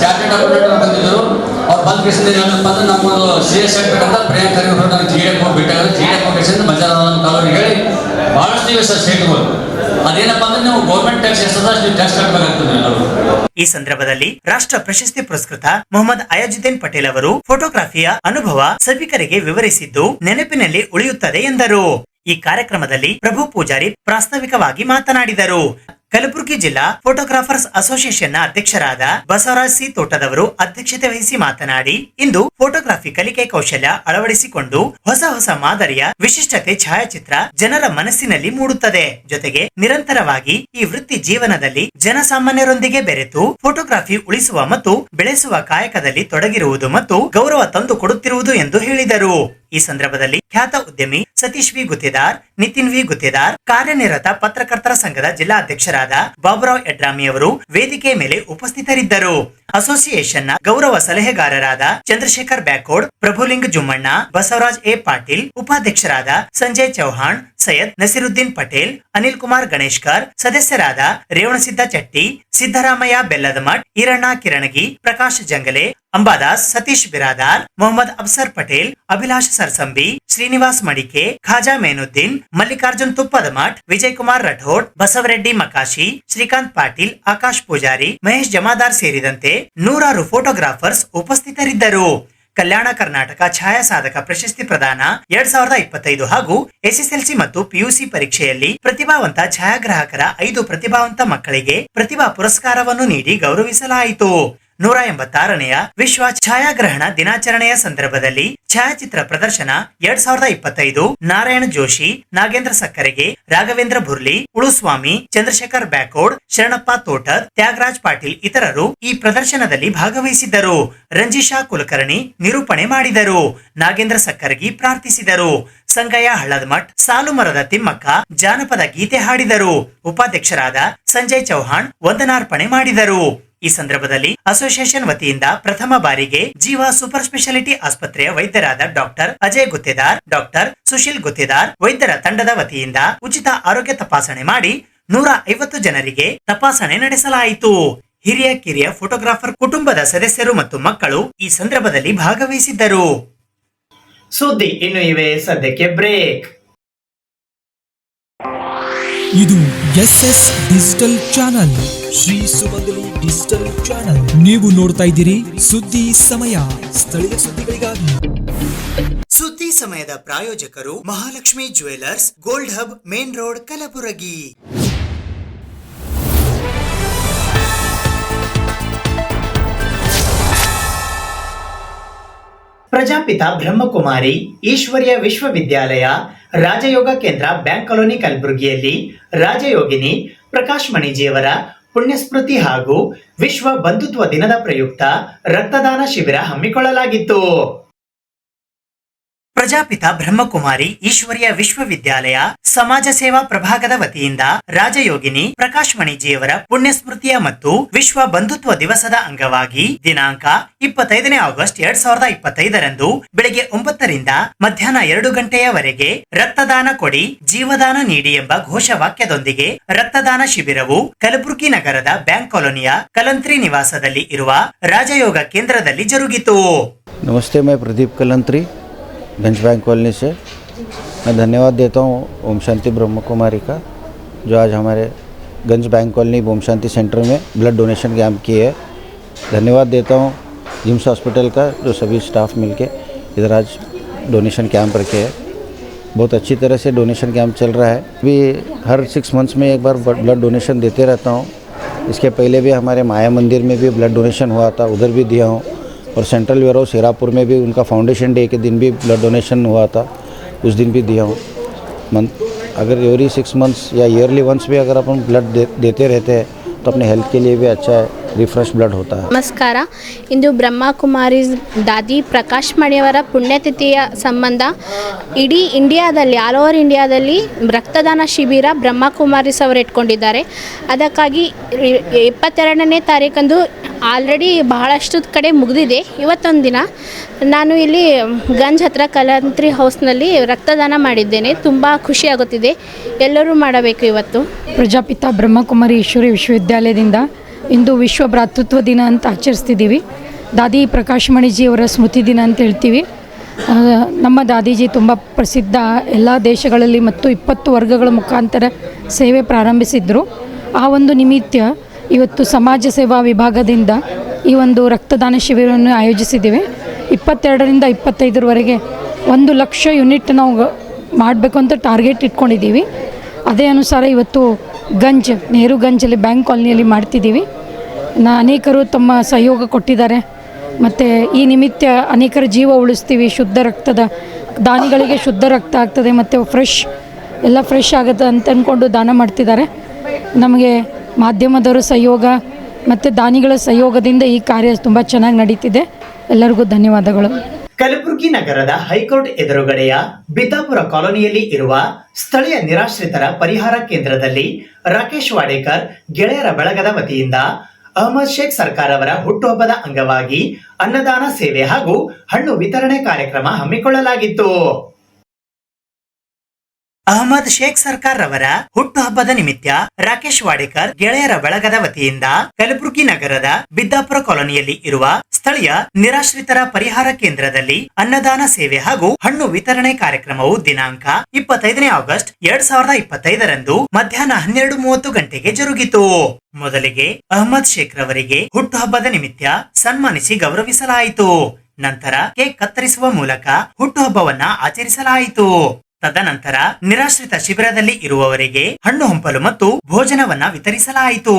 ಚಾರ್ಟೆಡ್ ಅಕೌಂಟೆಂಟ್ ಬಂದಿದ್ದರು. ಅವ್ರು ಬಂದ ಕೇಸಿಂದ ಏನಪ್ಪ ಅಂದ್ರೆ ನಮ್ಮದು CSS ಬೇಕಂತ ಪ್ರಿಯಾಂಕರಿಗೆ ಹೊರಟು ನಾನು GDF ಬಿಟ್ಟಾಗ GDF ಕೇಸಿಂದ ಮಜಾರವನ್ನು ಕಾಲೋರಿಗೆ ಹೇಳಿ ಬಹಳಷ್ಟು ಇವೆ ಸರ್ ಸ್ಟೇಟ್ಗಳು. ಅದೇನಪ್ಪ ಅಂದ್ರೆ ನೀವು ಗೌರ್ಮೆಂಟ್ ಟ್ಯಾಕ್ಸ್ ಎಷ್ಟದ ನೀವು ಟ್ಯಾಕ್ಸ್ ಕಟ್ಟಬೇಕಾಗ್ತದೆ ಎಲ್ಲರೂ. ಈ ಸಂದರ್ಭದಲ್ಲಿ ರಾಷ್ಟ್ರ ಪ್ರಶಸ್ತಿ ಪುರಸ್ಕೃತ ಮೊಹಮ್ಮದ್ ಅಯಾಜುದ್ದೀನ್ ಪಟೇಲ್ ಅವರು ಫೋಟೋಗ್ರಫಿಯ ಅನುಭವ ಸಭಿಕರಿಗೆ ವಿವರಿಸಿದ್ದು ನೆನಪಿನಲ್ಲಿ ಉಳಿಯುತ್ತದೆ ಎಂದರು. ಈ ಕಾರ್ಯಕ್ರಮದಲ್ಲಿ ಪ್ರಭು ಪೂಜಾರಿ ಪ್ರಾಸ್ತಾವಿಕವಾಗಿ ಮಾತನಾಡಿದರು. ಕಲಬುರಗಿ ಜಿಲ್ಲಾ ಫೋಟೋಗ್ರಾಫರ್ಸ್ ಅಸೋಸಿಯೇಷನ್ ನ ಅಧ್ಯಕ್ಷರಾದ ಬಸವರಾಜ್ ಸಿ ತೋಟದವರು ಅಧ್ಯಕ್ಷತೆ ವಹಿಸಿ ಮಾತನಾಡಿ, ಇಂದು ಫೋಟೋಗ್ರಫಿ ಕಲಿಕೆ ಕೌಶಲ್ಯ ಅಳವಡಿಸಿಕೊಂಡು ಹೊಸ ಮಾದರಿಯ ವಿಶಿಷ್ಟತೆ ಛಾಯಾಚಿತ್ರ ಜನರ ಮನಸ್ಸಿನಲ್ಲಿ ಮೂಡುತ್ತದೆ. ಜೊತೆಗೆ ನಿರಂತರವಾಗಿ ಈ ವೃತ್ತಿ ಜೀವನದಲ್ಲಿ ಜನಸಾಮಾನ್ಯರೊಂದಿಗೆ ಬೆರೆತು ಫೋಟೋಗ್ರಫಿ ಉಳಿಸುವ ಮತ್ತು ಬೆಳೆಸುವ ಕಾಯಕದಲ್ಲಿ ತೊಡಗಿರುವುದು ಮತ್ತು ಗೌರವ ತಂದು ಕೊಡುತ್ತಿರುವುದು ಎಂದು ಹೇಳಿದರು. ಈ ಸಂದರ್ಭದಲ್ಲಿ ಖ್ಯಾತ ಉದ್ಯಮಿ ಸತೀಶ್ ವಿ ಗುತ್ತೇದಾರ್, ನಿತಿನ್ ವಿ ಗುತ್ತೇದಾರ್, ಕಾರ್ಯನಿರತ ಪತ್ರಕರ್ತರ ಸಂಘದ ಜಿಲ್ಲಾಧ್ಯಕ್ಷರಾದ ಬಾಬುರಾವ್ ಯಡ್ರಾಮಿ ಅವರು ವೇದಿಕೆ ಮೇಲೆ ಉಪಸ್ಥಿತರಿದ್ದರು. ಅಸೋಸಿಯೇಷನ್ ನ ಗೌರವ ಸಲಹೆಗಾರರಾದ ಚಂದ್ರಶೇಖರ್ ಬ್ಯಾಕೋಡ್, ಪ್ರಭುಲಿಂಗ ಜುಮ್ಮಣ್ಣ, ಬಸವರಾಜ್ ಎ ಪಾಟೀಲ್, ಉಪಾಧ್ಯಕ್ಷರಾದ ಸಂಜಯ್ ಚೌಹಾಣ್, ಸೈಯದ್ ನಸೀರುದ್ದೀನ್ ಪಟೇಲ್, ಅನಿಲ್ ಕುಮಾರ್ ಗಣೇಶ್ಕರ್, ಸದಸ್ಯರಾದ ರೇವಣಸಿದ್ದ ಚಟ್ಟಿ, ಸಿದ್ದರಾಮಯ್ಯ ಬೆಲ್ಲದಮಠ್, ಈರಣ್ಣ ಕಿರಣಗಿ, ಪ್ರಕಾಶ್ ಜಂಗಲೆ, ಅಂಬಾದಾಸ್, ಸತೀಶ್ ಬಿರಾದಾರ್, ಮೊಹಮ್ಮದ್ ಅಬ್ಸರ್ ಪಟೇಲ್, ಅಭಿಲಾಷ್ ಸರ್ಸಂಬಿ, ಶ್ರೀನಿವಾಸ್ ಮಡಿಕೆ, ಖಾಜಾ ಮೇನುದ್ದೀನ್, ಮಲ್ಲಿಕಾರ್ಜುನ್ ತುಪ್ಪದಮಠ್, ವಿಜಯ್ ಕುಮಾರ್ ರಠೋಡ್, ಬಸವರೆಡ್ಡಿ ಮಕಾಶಿ, ಶ್ರೀಕಾಂತ್ ಪಾಟೀಲ್, ಆಕಾಶ್ ಪೂಜಾರಿ, ಮಹೇಶ್ ಜಮಾದಾರ್ ಸೇರಿದಂತೆ ನೂರಾರು ಫೋಟೋಗ್ರಾಫರ್ಸ್ ಉಪಸ್ಥಿತರಿದ್ದರು. ಕಲ್ಯಾಣ ಕರ್ನಾಟಕ ಛಾಯಾ ಸಾಧಕ ಪ್ರಶಸ್ತಿ ಪ್ರದಾನ 2025 ಹಾಗೂ SSLC ಮತ್ತು PUC ಪರೀಕ್ಷೆಯಲ್ಲಿ ಪ್ರತಿಭಾವಂತ ಛಾಯಾಗ್ರಾಹಕರ 5 ಪ್ರತಿಭಾವಂತ ಮಕ್ಕಳಿಗೆ ಪ್ರತಿಭಾ ಪುರಸ್ಕಾರವನ್ನು ನೀಡಿ ಗೌರವಿಸಲಾಯಿತು. 186ನೆಯ ವಿಶ್ವ ಛಾಯಾಗ್ರಹಣ ದಿನಾಚರಣೆಯ ಸಂದರ್ಭದಲ್ಲಿ ಛಾಯಾಚಿತ್ರ ಪ್ರದರ್ಶನ 2025 ನಾರಾಯಣ ಜೋಶಿ, ನಾಗೇಂದ್ರ ಸಕ್ಕರೆಗೆ, ರಾಘವೇಂದ್ರ ಬುರ್ಲಿ, ಉಳುಸ್ವಾಮಿ, ಚಂದ್ರಶೇಖರ್ ಬ್ಯಾಕೋಡ್, ಶರಣಪ್ಪ ತೋಟದ್, ತ್ಯಾಗರಾಜ್ ಪಾಟೀಲ್ ಇತರರು ಈ ಪ್ರದರ್ಶನದಲ್ಲಿ ಭಾಗವಹಿಸಿದ್ದರು. ರಂಜಿಶಾ ಕುಲಕರ್ಣಿ ನಿರೂಪಣೆ ಮಾಡಿದರು. ನಾಗೇಂದ್ರ ಸಕ್ಕರಗಿ ಪ್ರಾರ್ಥಿಸಿದರು. ಸಂಗಯ್ಯ ಹಳ್ಳದಮಠ್, ಸಾಲುಮರದ ತಿಮ್ಮಕ್ಕ ಜಾನಪದ ಗೀತೆ ಹಾಡಿದರು. ಉಪಾಧ್ಯಕ್ಷರಾದ ಸಂಜಯ್ ಚೌಹಾಣ್ ವಂದನಾರ್ಪಣೆ ಮಾಡಿದರು. ಈ ಸಂದರ್ಭದಲ್ಲಿ ಅಸೋಸಿಯೇಷನ್ ವತಿಯಿಂದ ಪ್ರಥಮ ಬಾರಿಗೆ ಜೀವ ಸೂಪರ್ ಸ್ಪೆಷಾಲಿಟಿ ಆಸ್ಪತ್ರೆಯ ವೈದ್ಯರಾದ ಡಾಕ್ಟರ್ ಅಜಯ್ ಗುತ್ತೇದಾರ್, ಡಾಕ್ಟರ್ ಸುಶೀಲ್ ಗುತ್ತೇದಾರ್ ವೈದ್ಯರ ತಂಡದ ವತಿಯಿಂದ ಉಚಿತ ಆರೋಗ್ಯ ತಪಾಸಣೆ ಮಾಡಿ 150 ಜನರಿಗೆ ತಪಾಸಣೆ ನಡೆಸಲಾಯಿತು. ಹಿರಿಯ ಕಿರಿಯ ಫೋಟೋಗ್ರಾಫರ್ ಕುಟುಂಬದ ಸದಸ್ಯರು ಮತ್ತು ಮಕ್ಕಳು ಈ ಸಂದರ್ಭದಲ್ಲಿ ಭಾಗವಹಿಸಿದ್ದರು. ಸುದ್ದಿ ಇನ್ನು ಇವೆ, ಸದ್ಯಕ್ಕೆ ಬ್ರೇಕ್. ಇದು SS ಡಿಜಿಟಲ್ ಚಾನಲ್, ಶ್ರೀ ಸುಮಂಗಲಿ ಡಿಜಿಟಲ್ ಚಾನಲ್. ನೀವು ನೋಡ್ತಾ ಇದ್ದೀರಿ ಸುದ್ದಿ ಸಮಯ, ಸ್ಥಳೀಯ ಸುದ್ದಿಗಳಿಗಾಗಿ. ಸುದ್ದಿ ಸಮಯದ ಪ್ರಾಯೋಜಕರು Mahalakshmi jewellers, gold hub, main road, Kalaburagi. Prajapita Brahmakumari Ishwariya Vishwavidyalaya Rajyoga ಕೇಂದ್ರ ಬ್ಯಾಂಕ್ ಕಾಲೋನಿ ಕಲಬುರಗಿಯಲ್ಲಿ ರಾಜಯೋಗಿನಿ ಪ್ರಕಾಶ್ ಮಣಿಜಿಯವರ ಪುಣ್ಯಸ್ಮೃತಿ ಹಾಗೂ ವಿಶ್ವ ಬಂಧುತ್ವ ದಿನದ ಪ್ರಯುಕ್ತ ರಕ್ತದಾನ ಶಿಬಿರ ಹಮ್ಮಿಕೊಳ್ಳಲಾಗಿತ್ತು. ಪ್ರಜಾಪಿತ ಬ್ರಹ್ಮಕುಮಾರಿ ಈಶ್ವರ್ಯ ವಿಶ್ವವಿದ್ಯಾಲಯ ಸಮಾಜ ಸೇವಾ ಪ್ರಭಾಗದ ವತಿಯಿಂದ ರಾಜಯೋಗಿನಿ ಪ್ರಕಾಶ್ ಮಣಿಜಿಯವರ ಪುಣ್ಯಸ್ಮೃತಿಯ ಮತ್ತು ವಿಶ್ವ ಬಂಧುತ್ವ ದಿವಸದ ಅಂಗವಾಗಿ ದಿನಾಂಕ 25 ಆಗಸ್ಟ್ 2025 ಬೆಳಗ್ಗೆ 9 ರಿಂದ ಮಧ್ಯಾಹ್ನ 2 ಗಂಟೆಯವರೆಗೆ ರಕ್ತದಾನ ಕೊಡಿ ಜೀವದಾನ ನೀಡಿ ಎಂಬ ಘೋಷವಾಕ್ಯದೊಂದಿಗೆ ರಕ್ತದಾನ ಶಿಬಿರವು ಕಲಬುರಗಿ ನಗರದ ಬ್ಯಾಂಕ್ ಕಾಲೋನಿಯ ಕಲಂತ್ರಿ ನಿವಾಸದಲ್ಲಿ ಇರುವ ರಾಜಯೋಗ ಕೇಂದ್ರದಲ್ಲಿ ಜರುಗಿತು. नमस्ते, मैं प्रदीप कलंत्री गंज बैंक कॉलोनी से। मैं धन्यवाद देता हूँ ओम शांति ब्रह्म कुमारी का, जो आज हमारे गंज bank colony Om Shanti centre में ब्लड डोनेशन कैंप किए है। धन्यवाद देता हूँ जिम्स हॉस्पिटल का, जो सभी स्टाफ मिलके इधर आज डोनेशन कैंप रखे है। बहुत अच्छी तरह से डोनेशन कैंप चल रहा है। अभी हर 6 मंथ्स में एक बार ब्लड डोनेशन देते रहता हूँ। इसके पहले भी हमारे माया मंदिर में भी ब्लड डोनेशन हुआ था, उधर भी दिया हूँ। और सेंट्रल वेयर हाउस हीरापुर में भी उनका फाउंडेशन डे के दिन भी ब्लड डोनेशन हुआ था, उस दिन भी दिया हूँ। अगर एवरी 6 मंथ्स या ईयरली वंस भी अगर अपन ब्लड देते रहते हैं तो अपने हेल्थ के लिए भी अच्छा है, रिफ्रेश ब्लड होता है। ನಮಸ್ಕಾರ. ಇಂದು ಬ್ರಹ್ಮಕುಮಾರಿ ದಾದಿ ಪ್ರಕಾಶ್ ಮಣಿಯವರ ಪುಣ್ಯತಿಥಿಯ ಸಂಬಂಧ ಇಡೀ ಇಂಡಿಯಾದಲ್ಲಿ, ಆಲ್ ಓವರ್ ಇಂಡಿಯಾದಲ್ಲಿ ರಕ್ತದಾನ ಶಿಬಿರ ಬ್ರಹ್ಮಕುಮಾರೀಸ್ ಅವರು ಇಟ್ಕೊಂಡಿದ್ದಾರೆ. ಅದಕ್ಕಾಗಿ 22ನೇ ತಾರೀಕಂದು ಆಲ್ರೆಡಿ ಬಹಳಷ್ಟು ಕಡೆ ಮುಗಿದಿದೆ. ಇವತ್ತೊಂದು ದಿನ ನಾನು ಇಲ್ಲಿ ಗಂಜ್ ಹತ್ರ ಕಲಂತ್ರಿ ಹೌಸ್ನಲ್ಲಿ ರಕ್ತದಾನ ಮಾಡಿದ್ದೇನೆ. ತುಂಬ ಖುಷಿಯಾಗುತ್ತಿದೆ. ಎಲ್ಲರೂ ಮಾಡಬೇಕು. ಇವತ್ತು ಪ್ರಜಾಪಿತ ಬ್ರಹ್ಮಕುಮಾರಿ ಈಶ್ವರ್ಯ ವಿಶ್ವವಿದ್ಯಾಲಯದಿಂದ ಇಂದು ವಿಶ್ವ ಭ್ರಾತೃತ್ವ ದಿನ ಅಂತ ಆಚರಿಸ್ತಿದ್ದೀವಿ. ದಾದಿ ಪ್ರಕಾಶ್ ಮಣಿಜಿಯವರ ಸ್ಮೃತಿ ದಿನ ಅಂತ ಹೇಳ್ತೀವಿ. ನಮ್ಮ ದಾದೀಜಿ ತುಂಬ ಪ್ರಸಿದ್ಧ, ಎಲ್ಲ ದೇಶಗಳಲ್ಲಿ ಮತ್ತು 20 ವರ್ಗಗಳ ಮುಖಾಂತರ ಸೇವೆ ಪ್ರಾರಂಭಿಸಿದ್ರು. ಆ ಒಂದು ನಿಮಿತ್ತ ಇವತ್ತು ಸಮಾಜ ಸೇವಾ ವಿಭಾಗದಿಂದ ಈ ಒಂದು ರಕ್ತದಾನ ಶಿಬಿರವನ್ನು ಆಯೋಜಿಸಿದ್ದೇವೆ. 22ರಿಂದ 25ರವರೆಗೆ 1 ಲಕ್ಷ ಯೂನಿಟ್ ನಾವು ಮಾಡಬೇಕು ಅಂತ ಟಾರ್ಗೆಟ್ ಇಟ್ಕೊಂಡಿದ್ದೀವಿ. ಅದೇ ಅನುಸಾರ ಇವತ್ತು ನೆಹರು ಗಂಜಲ್ಲಿ ಬ್ಯಾಂಕ್ ಕಾಲೋನಿಯಲ್ಲಿ ಮಾಡ್ತಿದ್ದೀವಿ. ಅನೇಕರು ತಮ್ಮ ಸಹಯೋಗ ಕೊಟ್ಟಿದ್ದಾರೆ. ಮತ್ತು ಈ ನಿಮಿತ್ತ ಅನೇಕರ ಜೀವ ಉಳಿಸ್ತೀವಿ. ಶುದ್ಧ ರಕ್ತದ ದಾನಿಗಳಿಗೆ ಶುದ್ಧ ರಕ್ತ ಆಗ್ತದೆ ಮತ್ತು ಎಲ್ಲ ಫ್ರೆಶ್ ಆಗುತ್ತೆ ಅಂತ ಅಂದ್ಕೊಂಡು ದಾನ ಮಾಡ್ತಿದ್ದಾರೆ. ನಮಗೆ ಮಾಧ್ಯಮದವರ ಸಹಯೋಗ ಮತ್ತು ದಾನಿಗಳ ಸಹಯೋಗದಿಂದ ಈ ಕಾರ್ಯ ತುಂಬ ಚೆನ್ನಾಗಿ ನಡೀತಿದೆ. ಎಲ್ಲರಿಗೂ ಧನ್ಯವಾದಗಳು. ಕಲಬುರಗಿ ನಗರದ ಹೈಕೋರ್ಟ್ ಎದುರುಗಡೆಯ ಬಿದ್ದಾಪುರ ಕಾಲೋನಿಯಲ್ಲಿ ಇರುವ ಸ್ಥಳೀಯ ನಿರಾಶ್ರಿತರ ಪರಿಹಾರ ಕೇಂದ್ರದಲ್ಲಿ ರಾಕೇಶ್ ವಾಡೇಕರ್ ಗೆಳೆಯರ ಬಳಗದ ವತಿಯಿಂದ ಅಹಮದ್ ಶೇಖ್ ಸರ್ಕಾರ್ ಅವರ ಹುಟ್ಟುಹಬ್ಬದ ಅಂಗವಾಗಿ ಅನ್ನದಾನ ಸೇವೆ ಹಾಗೂ ಹಣ್ಣು ವಿತರಣೆ ಕಾರ್ಯಕ್ರಮ ಹಮ್ಮಿಕೊಳ್ಳಲಾಗಿತ್ತು. ಅಹಮದ್ ಶೇಖ್ ಸರ್ಕಾರ್ ರವರ ಹುಟ್ಟುಹಬ್ಬದ ನಿಮಿತ್ತ ರಾಕೇಶ್ ವಾಡೇಕರ್ ಗೆಳೆಯರ ಬಳಗದ ವತಿಯಿಂದ ಕಲಬುರಗಿ ನಗರದ ಬಿದ್ದಾಪುರ ಕಾಲೋನಿಯಲ್ಲಿ ಇರುವ ಸ್ಥಳೀಯ ನಿರಾಶ್ರಿತರ ಪರಿಹಾರ ಕೇಂದ್ರದಲ್ಲಿ ಅನ್ನದಾನ ಸೇವೆ ಹಾಗೂ ಹಣ್ಣು ವಿತರಣೆ ಕಾರ್ಯಕ್ರಮವು ದಿನಾಂಕ 25 ಆಗಸ್ಟ್ 2025 ಮಧ್ಯಾಹ್ನ 12:30 ಗಂಟೆಗೆ ಜರುಗಿತು. ಮೊದಲಿಗೆ ಅಹಮದ್ ಶೇಖ್ ರವರಿಗೆ ಹುಟ್ಟುಹಬ್ಬದ ನಿಮಿತ್ತ ಸನ್ಮಾನಿಸಿ ಗೌರವಿಸಲಾಯಿತು. ನಂತರ ಕೇಕ್ ಕತ್ತರಿಸುವ ಮೂಲಕ ಹುಟ್ಟುಹಬ್ಬವನ್ನ ಆಚರಿಸಲಾಯಿತು. ತದನಂತರ ನಿರಾಶ್ರಿತ ಶಿಬಿರದಲ್ಲಿ ಇರುವವರಿಗೆ ಹಣ್ಣು ಹಂಪಲು ಮತ್ತು ಭೋಜನವನ್ನ ವಿತರಿಸಲಾಯಿತು.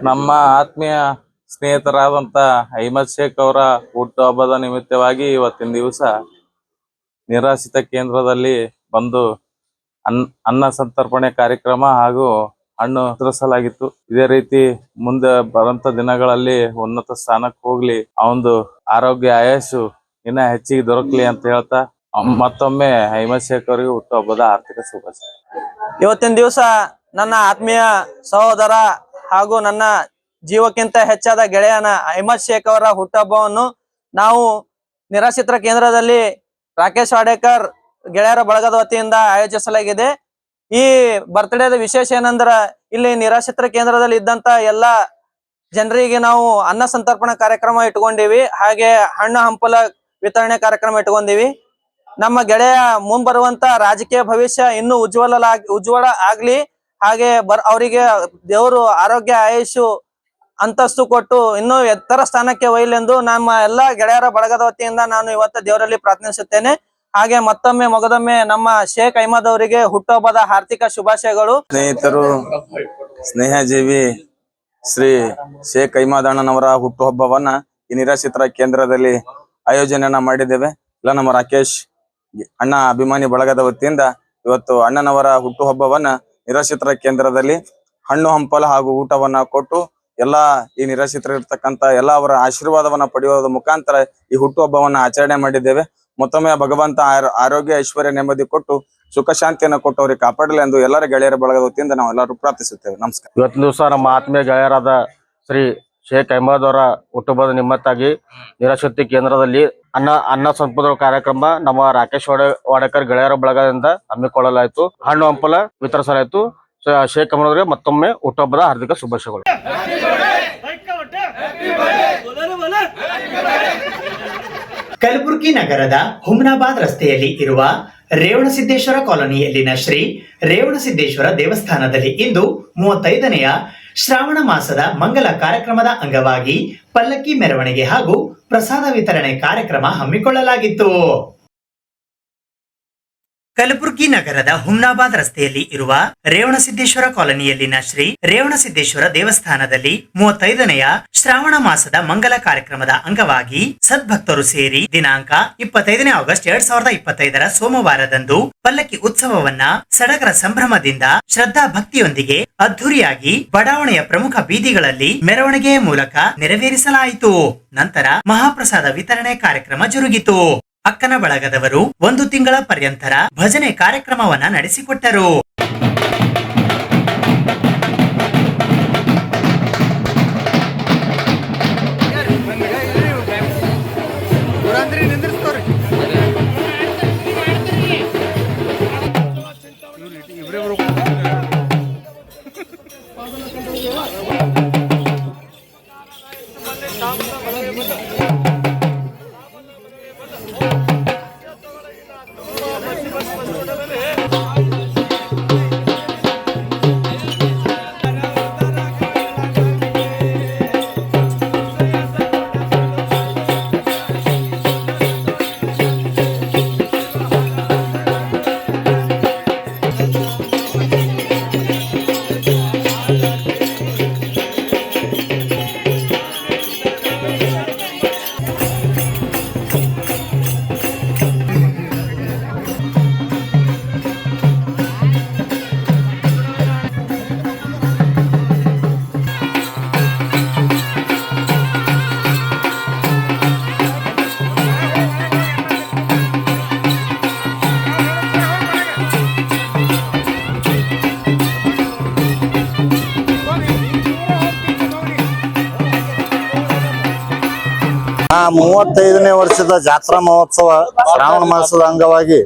ನಮ್ಮ ಆತ್ಮೀಯ ಸ್ನೇಹಿತರಾದಂಥ ಅಹ್ಮದ್ ಶೇಖ್ ಅವರ ಹುಟ್ಟುಹಬ್ಬದ ನಿಮಿತ್ತವಾಗಿ ಇವತ್ತಿನ ದಿವಸ ನಿರಾಶ್ರಿತ ಕೇಂದ್ರದಲ್ಲಿ ಬಂದು ಅನ್ನ ಸಂತರ್ಪಣೆ ಕಾರ್ಯಕ್ರಮ ಹಾಗೂ ಹಣ್ಣು ವಿತರಿಸಲಾಗಿತ್ತು. ಇದೇ ರೀತಿ ಮುಂದೆ ಬರುವಂತ ದಿನಗಳಲ್ಲಿ ಉನ್ನತ ಸ್ಥಾನಕ್ಕೆ ಹೋಗ್ಲಿ, ಅವನದು ಆರೋಗ್ಯ ಆಯಸ್ಸು ಇನ್ನ ಹೆಚ್ಚಿಗೆ ದೊರಕಲಿ ಅಂತ ಹೇಳ್ತಾ ಮತ್ತೊಮ್ಮೆ ಅಹ್ಮದ್ ಶೇಖ್ ಅವರಿಗೆ ಹುಟ್ಟುಹಬ್ಬದ ಆರ್ಥಿಕ ಶುಭಾಶಯ. ಇವತ್ತಿನ ದಿವಸ ನನ್ನ ಆತ್ಮೀಯ ಸಹೋದರ ಹಾಗೂ ನನ್ನ ಜೀವಕ್ಕಿಂತ ಹೆಚ್ಚಾದ ಗೆಳೆಯನ ಅಹ್ಮದ್ ಶೇಖ್ ಅವರ ಹುಟ್ಟುಹಬ್ಬವನ್ನು ನಾವು ನಿರಾಶ್ರಿತರ ಕೇಂದ್ರದಲ್ಲಿ ರಾಕೇಶ್ ವಾಡೇಕರ್ ಗೆಳೆಯರ ಬಳಗದ ವತಿಯಿಂದ ಆಯೋಜಿಸಲಾಗಿದೆ. ಈ ಬರ್ತ್ಡೇದ ವಿಶೇಷ ಏನಂದ್ರ ಇಲ್ಲಿ ನಿರಾಶ್ರಿತರ ಕೇಂದ್ರದಲ್ಲಿ ಇದ್ದಂತ ಎಲ್ಲಾ ಜನರಿಗೆ ನಾವು ಅನ್ನ ಸಂತರ್ಪಣಾ ಕಾರ್ಯಕ್ರಮ ಇಟ್ಕೊಂಡಿವಿ, ಹಾಗೆ ಹಣ್ಣು ಹಂಪಲ ವಿತರಣೆ ಕಾರ್ಯಕ್ರಮ ಇಟ್ಕೊಂಡಿವಿ. ನಮ್ಮ ಗೆಳೆಯ ಮುಂಬರುವಂತ ರಾಜಕೀಯ ಭವಿಷ್ಯ ಇನ್ನೂ ಉಜ್ವಲ ಆಗ್ಲಿ, ಹಾಗೆ ಅವರಿಗೆ ದೇವರು ಆರೋಗ್ಯ ಆಯುಷು ಅಂತಸ್ತು ಕೊಟ್ಟು ಇನ್ನೂ ಎತ್ತರ ಸ್ಥಾನಕ್ಕೆ ಒಯ್ಯಲೆಂದು ನಮ್ಮ ಎಲ್ಲಾ ಗೆಳೆಯರ ಬಳಗದ ವತಿಯಿಂದ ನಾನು ಇವತ್ತು ದೇವರಲ್ಲಿ ಪ್ರಾರ್ಥಿಸುತ್ತೇನೆ. ಹಾಗೆ ಮತ್ತೊಮ್ಮೆ ಮೊಗದೊಮ್ಮೆ ನಮ್ಮ ಶೇಖ್ ಅಹ್ಮದ್ ಅವರಿಗೆ ಹುಟ್ಟುಹಬ್ಬದ ಹಾರ್ದಿಕ ಶುಭಾಶಯಗಳು. ಸ್ನೇಹಿತರು, ಸ್ನೇಹಜೀವಿ ಶ್ರೀ ಶೇಖ್ ಅಹ್ಮದ್ ಅಣ್ಣನವರ ಹುಟ್ಟುಹಬ್ಬವನ್ನ ಈ ನಿರಾಶ್ರಿತರ ಕೇಂದ್ರದಲ್ಲಿ ಆಯೋಜನೆಯನ್ನ ಮಾಡಿದ್ದೇವೆ. ಇಲ್ಲ, ನಮ್ಮ ರಾಕೇಶ್ ಅಣ್ಣ ಅಭಿಮಾನಿ ಬಳಗದ ವತಿಯಿಂದ ಇವತ್ತು ಅಣ್ಣನವರ ಹುಟ್ಟುಹಬ್ಬವನ್ನ ನಿರಾಶ್ರಿತರ ಕೇಂದ್ರದಲ್ಲಿ ಹಣ್ಣು ಹಂಪಲ ಹಾಗೂ ಊಟವನ್ನ ಕೊಟ್ಟು ಎಲ್ಲಾ ಈ ನಿರಾಶ್ರಿತರಿರ್ತಕ್ಕಂತ ಎಲ್ಲ ಅವರ ಆಶೀರ್ವಾದವನ್ನ ಪಡೆಯುವುದರ ಮುಖಾಂತರ ಈ ಹುಟ್ಟುಹಬ್ಬವನ್ನ ಆಚರಣೆ ಮಾಡಿದ್ದೇವೆ. ಮತ್ತೊಮ್ಮೆ ಭಗವಂತ ಆರೋಗ್ಯ ಐಶ್ವರ್ಯ ನೆಮ್ಮದಿ ಕೊಟ್ಟು ಸುಖ ಶಾಂತಿಯನ್ನು ಕೊಟ್ಟು ಅವ್ರಿಗೆ ಕಾಪಾಡಲಿ ಎಂದು ಎಲ್ಲರ ಗೆಳೆಯರ ಬಳಗದ ವತಿಯಿಂದ ನಾವು ಎಲ್ಲರೂ ಪ್ರಾರ್ಥಿಸುತ್ತೇವೆ. ನಮಸ್ಕಾರ. ಇವತ್ತಿನ ದಿವಸ ನಮ್ಮ ಆತ್ಮೀಯ ಗೆಳೆಯರಾದ ಶ್ರೀ ಶೇಖ್ ಅಹ್ಮದ್ ಅವರ ಹುಟ್ಟುಹಬ್ಬದ ನಿಮಿತ್ತಾಗಿ ನಿರಾಶ್ರಿತ ಕೇಂದ್ರದಲ್ಲಿ ಅನ್ನ ಸಂಪದ ಕಾರ್ಯಕ್ರಮ ನಮ್ಮ ರಾಕೇಶ್ ವಾಡೇಕರ್ ಗೆಳೆಯರ ಬಳಗದಿಂದ ಹಮ್ಮಿಕೊಳ್ಳಲಾಯಿತು. ಹಣ್ಣು ಹಂಪಲ ವಿತರಿಸಲಾಯಿತು. ಶೇಖ್ ಅಹ್ಮದ್ ಅವರಿಗೆ ಮತ್ತೊಮ್ಮೆ ಹುಟ್ಟುಹಬ್ಬದ ಹಾರ್ದಿಕ ಶುಭಾಶಯಗಳು. ಕಲಬುರಗಿ ನಗರದ ಹುಮ್ನಾಬಾದ್ ರಸ್ತೆಯಲ್ಲಿ ಇರುವ ರೇವಣಸಿದ್ದೇಶ್ವರ ಕಾಲೋನಿಯಲ್ಲಿನ ಶ್ರೀ ರೇವಣಸಿದ್ದೇಶ್ವರ ದೇವಸ್ಥಾನದಲ್ಲಿ ಇಂದು 35ನೆಯ ಶ್ರಾವಣ ಮಾಸದ ಮಂಗಲ ಕಾರ್ಯಕ್ರಮದ ಅಂಗವಾಗಿ ಪಲ್ಲಕ್ಕಿ ಮೆರವಣಿಗೆ ಹಾಗೂ ಪ್ರಸಾದ ವಿತರಣೆ ಕಾರ್ಯಕ್ರಮ ಹಮ್ಮಿಕೊಳ್ಳಲಾಗಿತ್ತು. ಕಲಬುರಗಿ ನಗರದ ಹುಮ್ನಾಬಾದ್ ರಸ್ತೆಯಲ್ಲಿ ಇರುವ ರೇವಣಸಿದ್ದೇಶ್ವರ ಕಾಲೋನಿಯಲ್ಲಿನ ಶ್ರೀ ರೇವಣಸಿದ್ದೇಶ್ವರ ದೇವಸ್ಥಾನದಲ್ಲಿ 35ನೆಯ ಶ್ರಾವಣ ಮಾಸದ ಮಂಗಲ ಕಾರ್ಯಕ್ರಮದ ಅಂಗವಾಗಿ ಸದ್ಭಕ್ತರು ಸೇರಿ ದಿನಾಂಕ 25 ಆಗಸ್ಟ್ 2025 ಸೋಮವಾರದಂದು ಪಲ್ಲಕ್ಕಿ ಉತ್ಸವವನ್ನ ಸಡಗರ ಸಂಭ್ರಮದಿಂದ ಶ್ರದ್ಧಾ ಭಕ್ತಿಯೊಂದಿಗೆ ಅದ್ಧೂರಿಯಾಗಿ ಬಡಾವಣೆಯ ಪ್ರಮುಖ ಬೀದಿಗಳಲ್ಲಿ ಮೆರವಣಿಗೆಯ ಮೂಲಕ ನೆರವೇರಿಸಲಾಯಿತು. ನಂತರ ಮಹಾಪ್ರಸಾದ ವಿತರಣೆ ಕಾರ್ಯಕ್ರಮ ಜರುಗಿತು. ಅಕ್ಕನ ಬಳಗದವರು 1 ತಿಂಗಳ ಪರ್ಯಂತರ ಭಜನೆ ಕಾರ್ಯಕ್ರಮವನ್ನ ನಡೆಸಿಕೊಟ್ಟರು. ಆ 35ನೇ ವರ್ಷದ ಜಾತ್ರಾ ಮಹೋತ್ಸವ ಶ್ರಾವಣ ಮಾಸದ ಅಂಗವಾಗಿ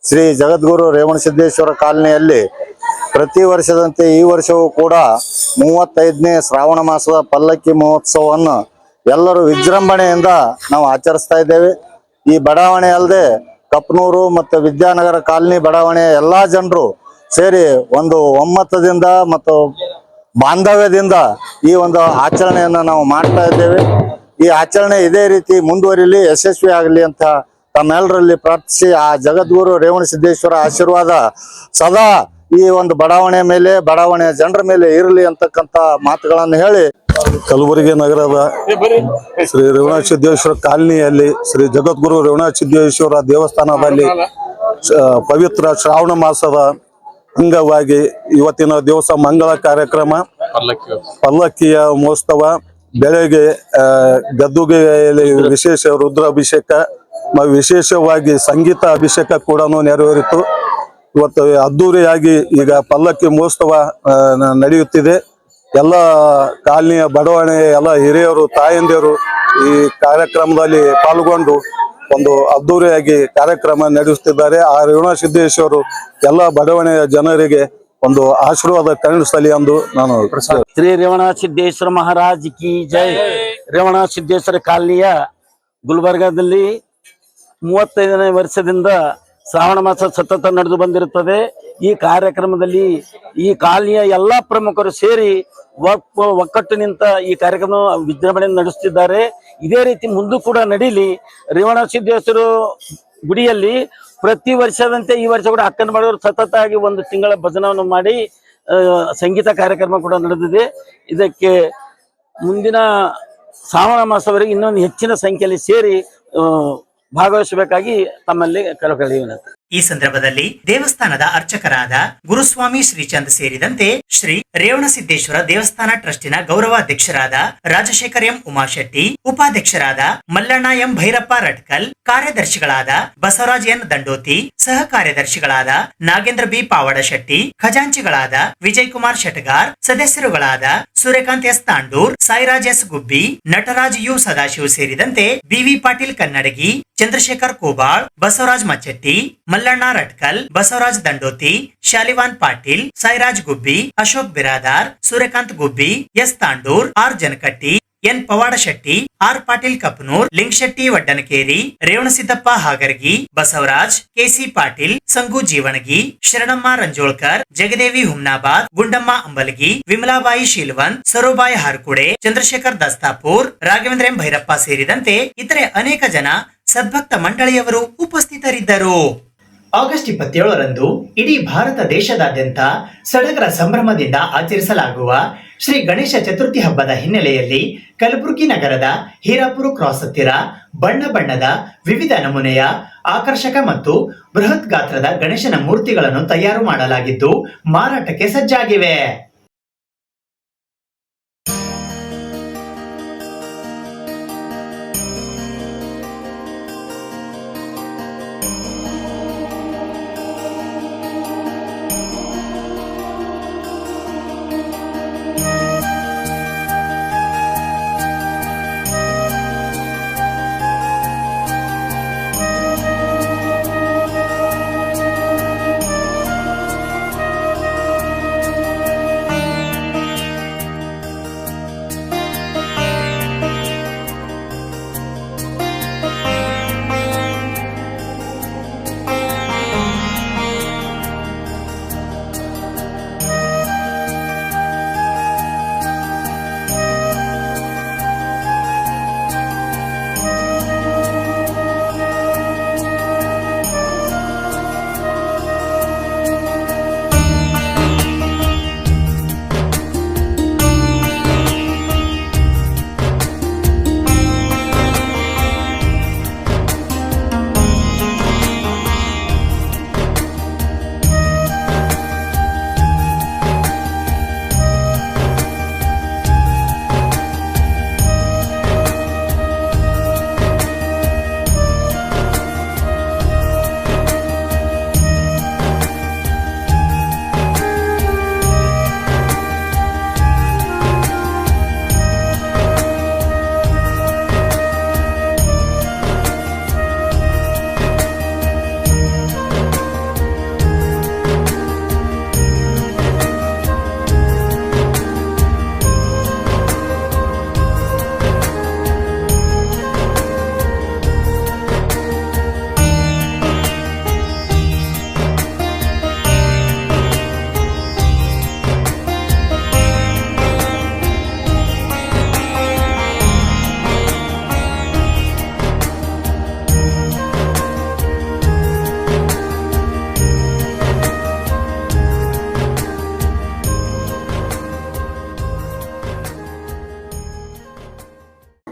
ಶ್ರೀ ಜಗದ್ಗುರು ರೇವಣಸಿದ್ದೇಶ್ವರ ಕಾಲನಿಯಲ್ಲಿ ಪ್ರತಿ ವರ್ಷದಂತೆ ಈ ವರ್ಷವೂ ಕೂಡ 35ನೇ ಶ್ರಾವಣ ಮಾಸದ ಪಲ್ಲಕ್ಕಿ ಮಹೋತ್ಸವವನ್ನು ಎಲ್ಲರೂ ವಿಜೃಂಭಣೆಯಿಂದ ನಾವು ಆಚರಿಸ್ತಾ ಇದ್ದೇವೆ. ಈ ಬಡಾವಣೆ ಅಲ್ಲದೆ ಕಪ್ನೂರು ಮತ್ತು ವಿದ್ಯಾನಗರ ಕಾಲನಿ ಬಡಾವಣೆಯ ಎಲ್ಲಾ ಜನರು ಸೇರಿ ಒಂದು ಒಮ್ಮತದಿಂದ ಮತ್ತು ಬಾಂಧವ್ಯದಿಂದ ಈ ಒಂದು ಆಚರಣೆಯನ್ನು ನಾವು ಮಾಡ್ತಾ ಇದ್ದೇವೆ. ಈ ಆಚರಣೆ ಇದೇ ರೀತಿ ಮುಂದುವರಿಲಿ, ಯಶಸ್ವಿ ಆಗಲಿ ಅಂತ ತಮ್ಮೆಲ್ಲರಲ್ಲಿ ಪ್ರಾರ್ಥಿಸಿ ಆ ಜಗದ್ಗುರು ರೇವಣಸಿದ್ದೇಶ್ವರ ಆಶೀರ್ವಾದ ಸದಾ ಈ ಒಂದು ಬಡಾವಣೆ ಮೇಲೆ ಬಡಾವಣೆಯ ಜನರ ಮೇಲೆ ಇರಲಿ ಅಂತಕ್ಕಂತ ಮಾತುಗಳನ್ನು ಹೇಳಿ ಕಲಬುರಗಿ ನಗರದ ಶ್ರೀ ರೇವಣಸಿದ್ದೇಶ್ವರ ಕಾಲನಿಯಲ್ಲಿ ಶ್ರೀ ಜಗದ್ಗುರು ರೇವಣಸಿದ್ದೇಶ್ವರ ದೇವಸ್ಥಾನದಲ್ಲಿ ಪವಿತ್ರ ಶ್ರಾವಣ ಮಾಸದ ಅಂಗವಾಗಿ ಇವತ್ತಿನ ದಿವಸ ಮಂಗಳ ಕಾರ್ಯಕ್ರಮ, ಪಲ್ಲಕ್ಕಿಯ ಮಹೋತ್ಸವ, ಬೆಳಗ್ಗೆ ಗದ್ದುಗೆಯಲ್ಲಿ ವಿಶೇಷ ರುದ್ರಾಭಿಷೇಕ, ವಿಶೇಷವಾಗಿ ಸಂಗೀತ ಅಭಿಷೇಕ ಕೂಡ ನೆರವೇರಿತು. ಇವತ್ತು ಅದ್ದೂರಿಯಾಗಿ ಈಗ ಪಲ್ಲಕ್ಕಿ ಮಹೋತ್ಸವ ನಡೆಯುತ್ತಿದೆ. ಎಲ್ಲ ಕಾಲನಿಯ ಬಡಾವಣೆಯ ಎಲ್ಲ ಹಿರಿಯರು, ತಾಯಂದಿರು ಈ ಕಾರ್ಯಕ್ರಮದಲ್ಲಿ ಪಾಲ್ಗೊಂಡು ಒಂದು ಅದ್ದೂರಿಯಾಗಿ ಕಾರ್ಯಕ್ರಮ ನಡೆಸುತ್ತಿದ್ದಾರೆ. ಆ ರೇವಣಸಿದ್ದೇಶ್ವರು ಎಲ್ಲ ಬಡಾವಣೆಯ ಜನರಿಗೆ ಒಂದು ಆಶೀರ್ವಾದ ಕರುಣಿಸಲಿ ಎಂದು ನಾನು ಶ್ರೀ ರೇವಣಸಿದ್ದೇಶ್ವರ ಮಹಾರಾಜ್ ಕಿ ಜೈ. ರೇವಣಸಿದ್ದೇಶ್ವರ ಕಾಲನಿಯ ಗುಲ್ಬರ್ಗಾದಲ್ಲಿ 35ನೇ ವರ್ಷದಿಂದ ಶ್ರಾವಣ ಮಾಸ ಸತತ ನಡೆದು ಬಂದಿರುತ್ತದೆ. ಈ ಕಾರ್ಯಕ್ರಮದಲ್ಲಿ ಈ ಕಾಲನಿಯ ಎಲ್ಲ ಪ್ರಮುಖರು ಸೇರಿ ಒಕ್ಕಟ್ಟು ನಿಂತ ಈ ಕಾರ್ಯಕ್ರಮ ವಿಜೃಂಭಣೆ ನಡೆಸುತ್ತಿದ್ದಾರೆ. ಇದೇ ರೀತಿ ಮುಂದೂ ಕೂಡ ನಡೀಲಿ. ರೇವಣಸಿದ್ದೇಶ್ವರ ಗುಡಿಯಲ್ಲಿ ಪ್ರತಿ ವರ್ಷದಂತೆ ಈ ವರ್ಷ ಕೂಡ ಅಕ್ಕನ ಮಾಡೋರು ಸತತವಾಗಿ 1 ತಿಂಗಳ ಭಜನವನ್ನು ಮಾಡಿ ಸಂಗೀತ ಕಾರ್ಯಕ್ರಮ ಕೂಡ ನಡೆದಿದೆ. ಇದಕ್ಕೆ ಮುಂದಿನ ಶ್ರಾವಣ ಮಾಸವರೆಗೆ ಇನ್ನೊಂದು ಹೆಚ್ಚಿನ ಸಂಖ್ಯೆಯಲ್ಲಿ ಸೇರಿ ಭಾಗವಹಿಸಬೇಕಾಗಿ ತಮ್ಮಲ್ಲಿ ಕಳಕಳಿ ವಿನಂತಿ. ಈ ಸಂದರ್ಭದಲ್ಲಿ ದೇವಸ್ಥಾನದ ಅರ್ಚಕರಾದ ಗುರುಸ್ವಾಮಿ ಶ್ರೀಚಂದ್ ಸೇರಿದಂತೆ ಶ್ರೀ ರೇವಣಸಿದ್ದೇಶ್ವರ ದೇವಸ್ಥಾನ ಟ್ರಸ್ಟಿನ ಗೌರವಾಧ್ಯಕ್ಷರಾದ ರಾಜಶೇಖರ್ ಎಂ ಉಮಾಶೆಟ್ಟಿ, ಉಪಾಧ್ಯಕ್ಷರಾದ ಮಲ್ಲಣ್ಣ ಎಂ ಭೈರಪ್ಪ ರಟ್ಕಲ್, ಕಾರ್ಯದರ್ಶಿಗಳಾದ ಬಸವರಾಜ್ ಎನ್ ದಂಡೋತಿ, ಸಹ ಕಾರ್ಯದರ್ಶಿಗಳಾದ ನಾಗೇಂದ್ರ ಬಿ ಪಾವಡ ಶೆಟ್ಟಿ, ಖಜಾಂಚಿಗಳಾದ ವಿಜಯ್ ಕುಮಾರ್ ಶೆಟಗಾರ್, ಸದಸ್ಯರುಗಳಾದ Suryakant S Tandur, Sairaj S Gubbi, Nataraj U Sadashiv ಸೇರಿದಂತೆ BV Patil Kannadagi, Chandrashekar Kobal, Basavaraj Machchetti, Mallanna Ratkal, Basavaraj Dandoti, Shalivan Patil, Sairaj Gubbi, Ashok Biradar, Suryakant Gubbi, S Tandur, R Janakatti, N Pavada Shetty, R Patil Kapnur, Lingashetty Waddanakeri, Revanasiddappa Hagargi, Basavaraj, KC Patil, Sangu Jeevanagi, Sharanamma Ranjolkar, Jagadevi Humnabad, Gundamma Ambalagi, Vimalabai Shilvant, ಸರೋಬಾಯಿ ಹಾರ್ಕುಡೆ, Chandrashekhar ದಸ್ತಾಪುರ್, Raghavendra M Bhyrappa ಸೇರಿದಂತೆ ಇತರೆ ಅನೇಕ ಜನ ಸದ್ಭಕ್ತ ಮಂಡಳಿಯವರು ಉಪಸ್ಥಿತರಿದ್ದರು. ಆಗಸ್ಟ್ 27ರಂದು ಇಡೀ ಭಾರತ ದೇಶದಾದ್ಯಂತ ಸಡಗರ ಸಂಭ್ರಮದಿಂದ ಆಚರಿಸಲಾಗುವ ಶ್ರೀ ಗಣೇಶ ಚತುರ್ಥಿ ಹಬ್ಬದ ಹಿನ್ನೆಲೆಯಲ್ಲಿ ಕಲಬುರಗಿ ನಗರದ ಹೀರಾಪುರ ಕ್ರಾಸ್ ಹತ್ತಿರ ಬಣ್ಣ ಬಣ್ಣದ ವಿವಿಧ ನಮೂನೆಯ ಆಕರ್ಷಕ ಮತ್ತು ಬೃಹತ್ ಗಾತ್ರದ ಗಣೇಶನ ಮೂರ್ತಿಗಳನ್ನು ತಯಾರು ಮಾಡಲಾಗಿದ್ದು ಮಾರಾಟಕ್ಕೆ ಸಜ್ಜಾಗಿವೆ.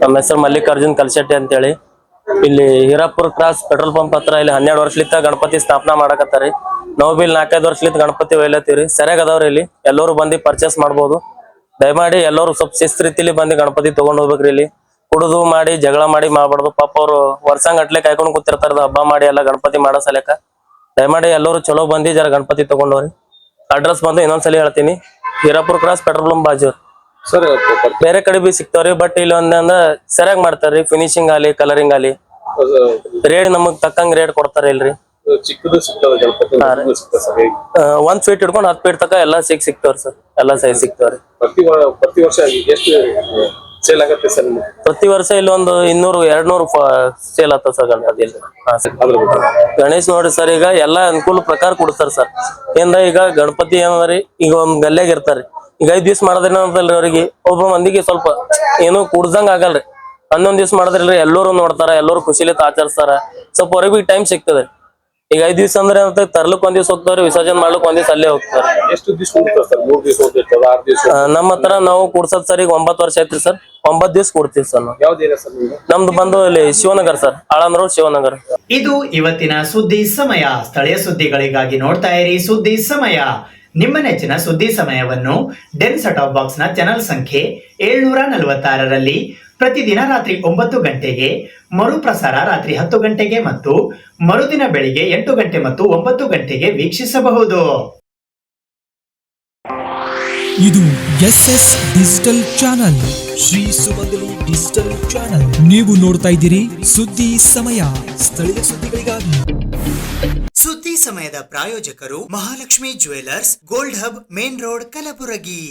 ನಮ್ಮ ಹೆಸರು ಮಲ್ಲಿಕಾರ್ಜುನ್ ಕಲ್ಶೆಟ್ಟಿ ಅಂತೇಳಿ. ಇಲ್ಲಿ ಹೀರಾಪುರ ಕ್ರಾಸ್ ಪೆಟ್ರೋಲ್ ಪಂಪ್ ಹತ್ರ ಇಲ್ಲಿ 12 ವರ್ಷಲಿತ್ತ ಗಣಪತಿ ಸ್ಥಾಪನಾ ಮಾಡಕತ್ತಾರಿ. ನಾವು ಬಿ 4-5 ವರ್ಷಲಿತ್ತ ಗಣಪತಿ ಒಯ್ಲತ್ತೀವ್ರಿ. ಸರಿಯಾಗಿ ಅದಾವ್ರಿ. ಇಲ್ಲಿ ಎಲ್ಲರೂ ಬಂದು ಪರ್ಚೇಸ್ ಮಾಡ್ಬೋದು. ದಯಮಾಡಿ ಎಲ್ಲರೂ ಸ್ವಲ್ಪ ಶಿಸ್ತು ರೀತಿಲಿ ಬಂದು ಗಣಪತಿ ತಗೊಂಡ್ ಹೋಗ್ಬೇಕ್ರಿ. ಇಲ್ಲಿ ಕುಡಿದು ಮಾಡಿ ಜಗಳ ಮಾಡಿ ಮಾಡ್ಬಾರ್ದು. ಪಾಪ ಅವರು ವರ್ಷಂಗಟ್ಲೆ ಕಾಯ್ಕೊಂಡು ಕೂತಿರ್ತಾರ ಹಬ್ಬ ಮಾಡಿ ಎಲ್ಲ ಗಣಪತಿ ಮಾಡೋ ಸಲಕ. ದಯಮಾಡಿ ಎಲ್ಲರೂ ಚಲೋ ಬಂದು ಜರ ಗಣಪತಿ ತಗೊಂಡವ್ರಿ. ಅಡ್ರೆಸ್ ಬಂದು ಇನ್ನೊಂದ್ಸಲಿ ಹೇಳ್ತೀನಿ, ಹೀರಾಪುರ ಕ್ರಾಸ್ ಪೆಟ್ರೋಲ್ ಪಂಪ್ ಬಾಜು ಸರ್. ಬೇರೆ ಕಡೆ ಬಿ ಸಿಗ್ತಾವ್ರಿ, ಬಟ್ ಇಲ್ಲಿ ಒಂದಂದ್ರ ಸರಿಯಾಗಿ ಮಾಡ್ತಾರ್ರಿ. ಫಿನಿಶಿಂಗ್ ಆಗಲಿ ಕಲರಿಂಗ್ ಆಗಲಿ ರೇಟ್ ನಮಗ್ ತಕ್ಕಂಗ್ ರೇಟ್ ಕೊಡ್ತಾರ ಇಲ್ರಿ. ಚಿಕ್ಕದು ಸಿಗ್ತದೆ ಗಣಪತಿ 1 ಫೀಟ್ ಹಿಡ್ಕೊಂಡು 10 ಫೀಟ್ ತಕ ಎಲ್ಲ ಸಿಗ್ತಾವ್ರಿ ಸರ್. ಎಲ್ಲ ಸೈಜ್ ಸಿಗ್ತಾವ್ರಿ. ಪ್ರತಿ ವರ್ಷ ಎಷ್ಟು ಸೇಲ್ ಆಗತ್ತೆ ಸರ್? ಪ್ರತಿ ವರ್ಷ ಇಲ್ಲಿ ಒಂದು 200-200 ಸೇಲ್ ಆಗ್ತದೆ ಸರ್ ಗಣಪತಿ. ಗಣೇಶ್ ನೋಡಿ ಸರ್, ಈಗ ಎಲ್ಲಾ ಅನುಕೂಲ ಪ್ರಕಾರ ಕೊಡ್ತಾರ ಸರ್. ಏನ್ರ ಈಗ ಗಣಪತಿ ಏನಂದ್ರಿ, ಈಗ ಒಂದ್ ಗಲ್ಲೆಗ್ ಇರ್ತಾರಿ. ಈಗ 5 ದಿವ್ಸ ಮಾಡೋದ್ರಿ ಅವ್ರಿಗೆ ಒಬ್ಬ ಮಂದಿಗೆ ಸ್ವಲ್ಪ ಏನು ಕುಡ್ದಂಗ ಆಗಲ್ರಿ. 11 ದಿವ್ಸ ಮಾಡೋದ್ರಿ ಎಲ್ಲರೂ ನೋಡ್ತಾರ, ಎಲ್ಲರೂ ಖುಷಿಲಿತ್ ಆಚರಿಸ್ತಾರ. ಸ್ವಲ್ಪ ಹೊರಗೆ ಟೈಮ್ ಸಿಗ್ತದೆ. ಈಗ 5 ದಿವ್ಸ ಅಂದ್ರೆ ತರ್ಲಕ್ 1 ದಿವ್ಸ ಹೋಗ್ತಾವ್ರಿ, ವಿಸರ್ಜನೆ ಮಾಡ್ಲಿಕ್ 1 ದಿವ್ಸ ಅಲ್ಲೇ ಹೋಗ್ತಾರೆ. ಎಷ್ಟು ದಿವಸ ಸರ್? 3 ದಿವಸ 6 ದಿವಸ? ನಮ್ಮ ಹತ್ರ ನಾವು ಕೂಡ್ಸೋದ್ ಸರ್ ಈಗ 9 ವರ್ಷ ಐತ್ರಿ ಸರ್. 9 ದಿವ್ಸ ಕೊಡ್ತೀವಿ ಸರ್ ನಾವು. ಯಾವ್ದು ಏರಿಯಾ ಸರ್ ನಿಮ್ದು? ನಮ್ದು ಬಂದು ಇಲ್ಲಿ ಶಿವನಗರ್ ಸರ್, ಆಳಂದ್ ರೋಡ್ ಶಿವನಗರ್. ಇದು ಇವತ್ತಿನ ಸುದ್ದಿ ಸಮಯ. ಸ್ಥಳೀಯ ಸುದ್ದಿಗಳಿಗಾಗಿ ನೋಡ್ತಾ ಇರಿ ಸುದ್ದಿ ಸಮಯ. ನಿಮ್ಮ ನೆಚ್ಚಿನ ಸುದ್ದಿ ಸಮಯವನ್ನು ಡೆನ್ ಸೆಟ್ ಆಫ್ ಬಾಕ್ಸ್ ನ ಚಾನಲ್ ಸಂಖ್ಯೆ 746ರಲ್ಲಿ ಪ್ರತಿದಿನ ರಾತ್ರಿ 9 ಗಂಟೆಗೆ, ಮರುಪ್ರಸಾರ ರಾತ್ರಿ 10 ಗಂಟೆಗೆ ಮತ್ತು ಮರುದಿನ ಬೆಳಿಗ್ಗೆ 8 ಗಂಟೆ ಮತ್ತು 9 ಗಂಟೆಗೆ ವೀಕ್ಷಿಸಬಹುದು. ಇದು SS ಡಿಜಿಟಲ್ ಚಾನಲ್, ಶ್ರೀ ಸುಮಂಗಲಿ ಡಿಜಿಟಲ್ ಚಾನಲ್. ನೀವು ನೋಡ್ತಾ ಇದ್ದೀರಿ ಸುದ್ದಿ ಸಮಯ, ಸ್ಥಳೀಯ ಸುದ್ದಿಗಳಿಗಾಗಿ. ಸುದ್ದಿ ಸಮಯದ ಪ್ರಾಯೋಜಕರು Mahalakshmi jewellers, gold hub, main road, Kalaburagi.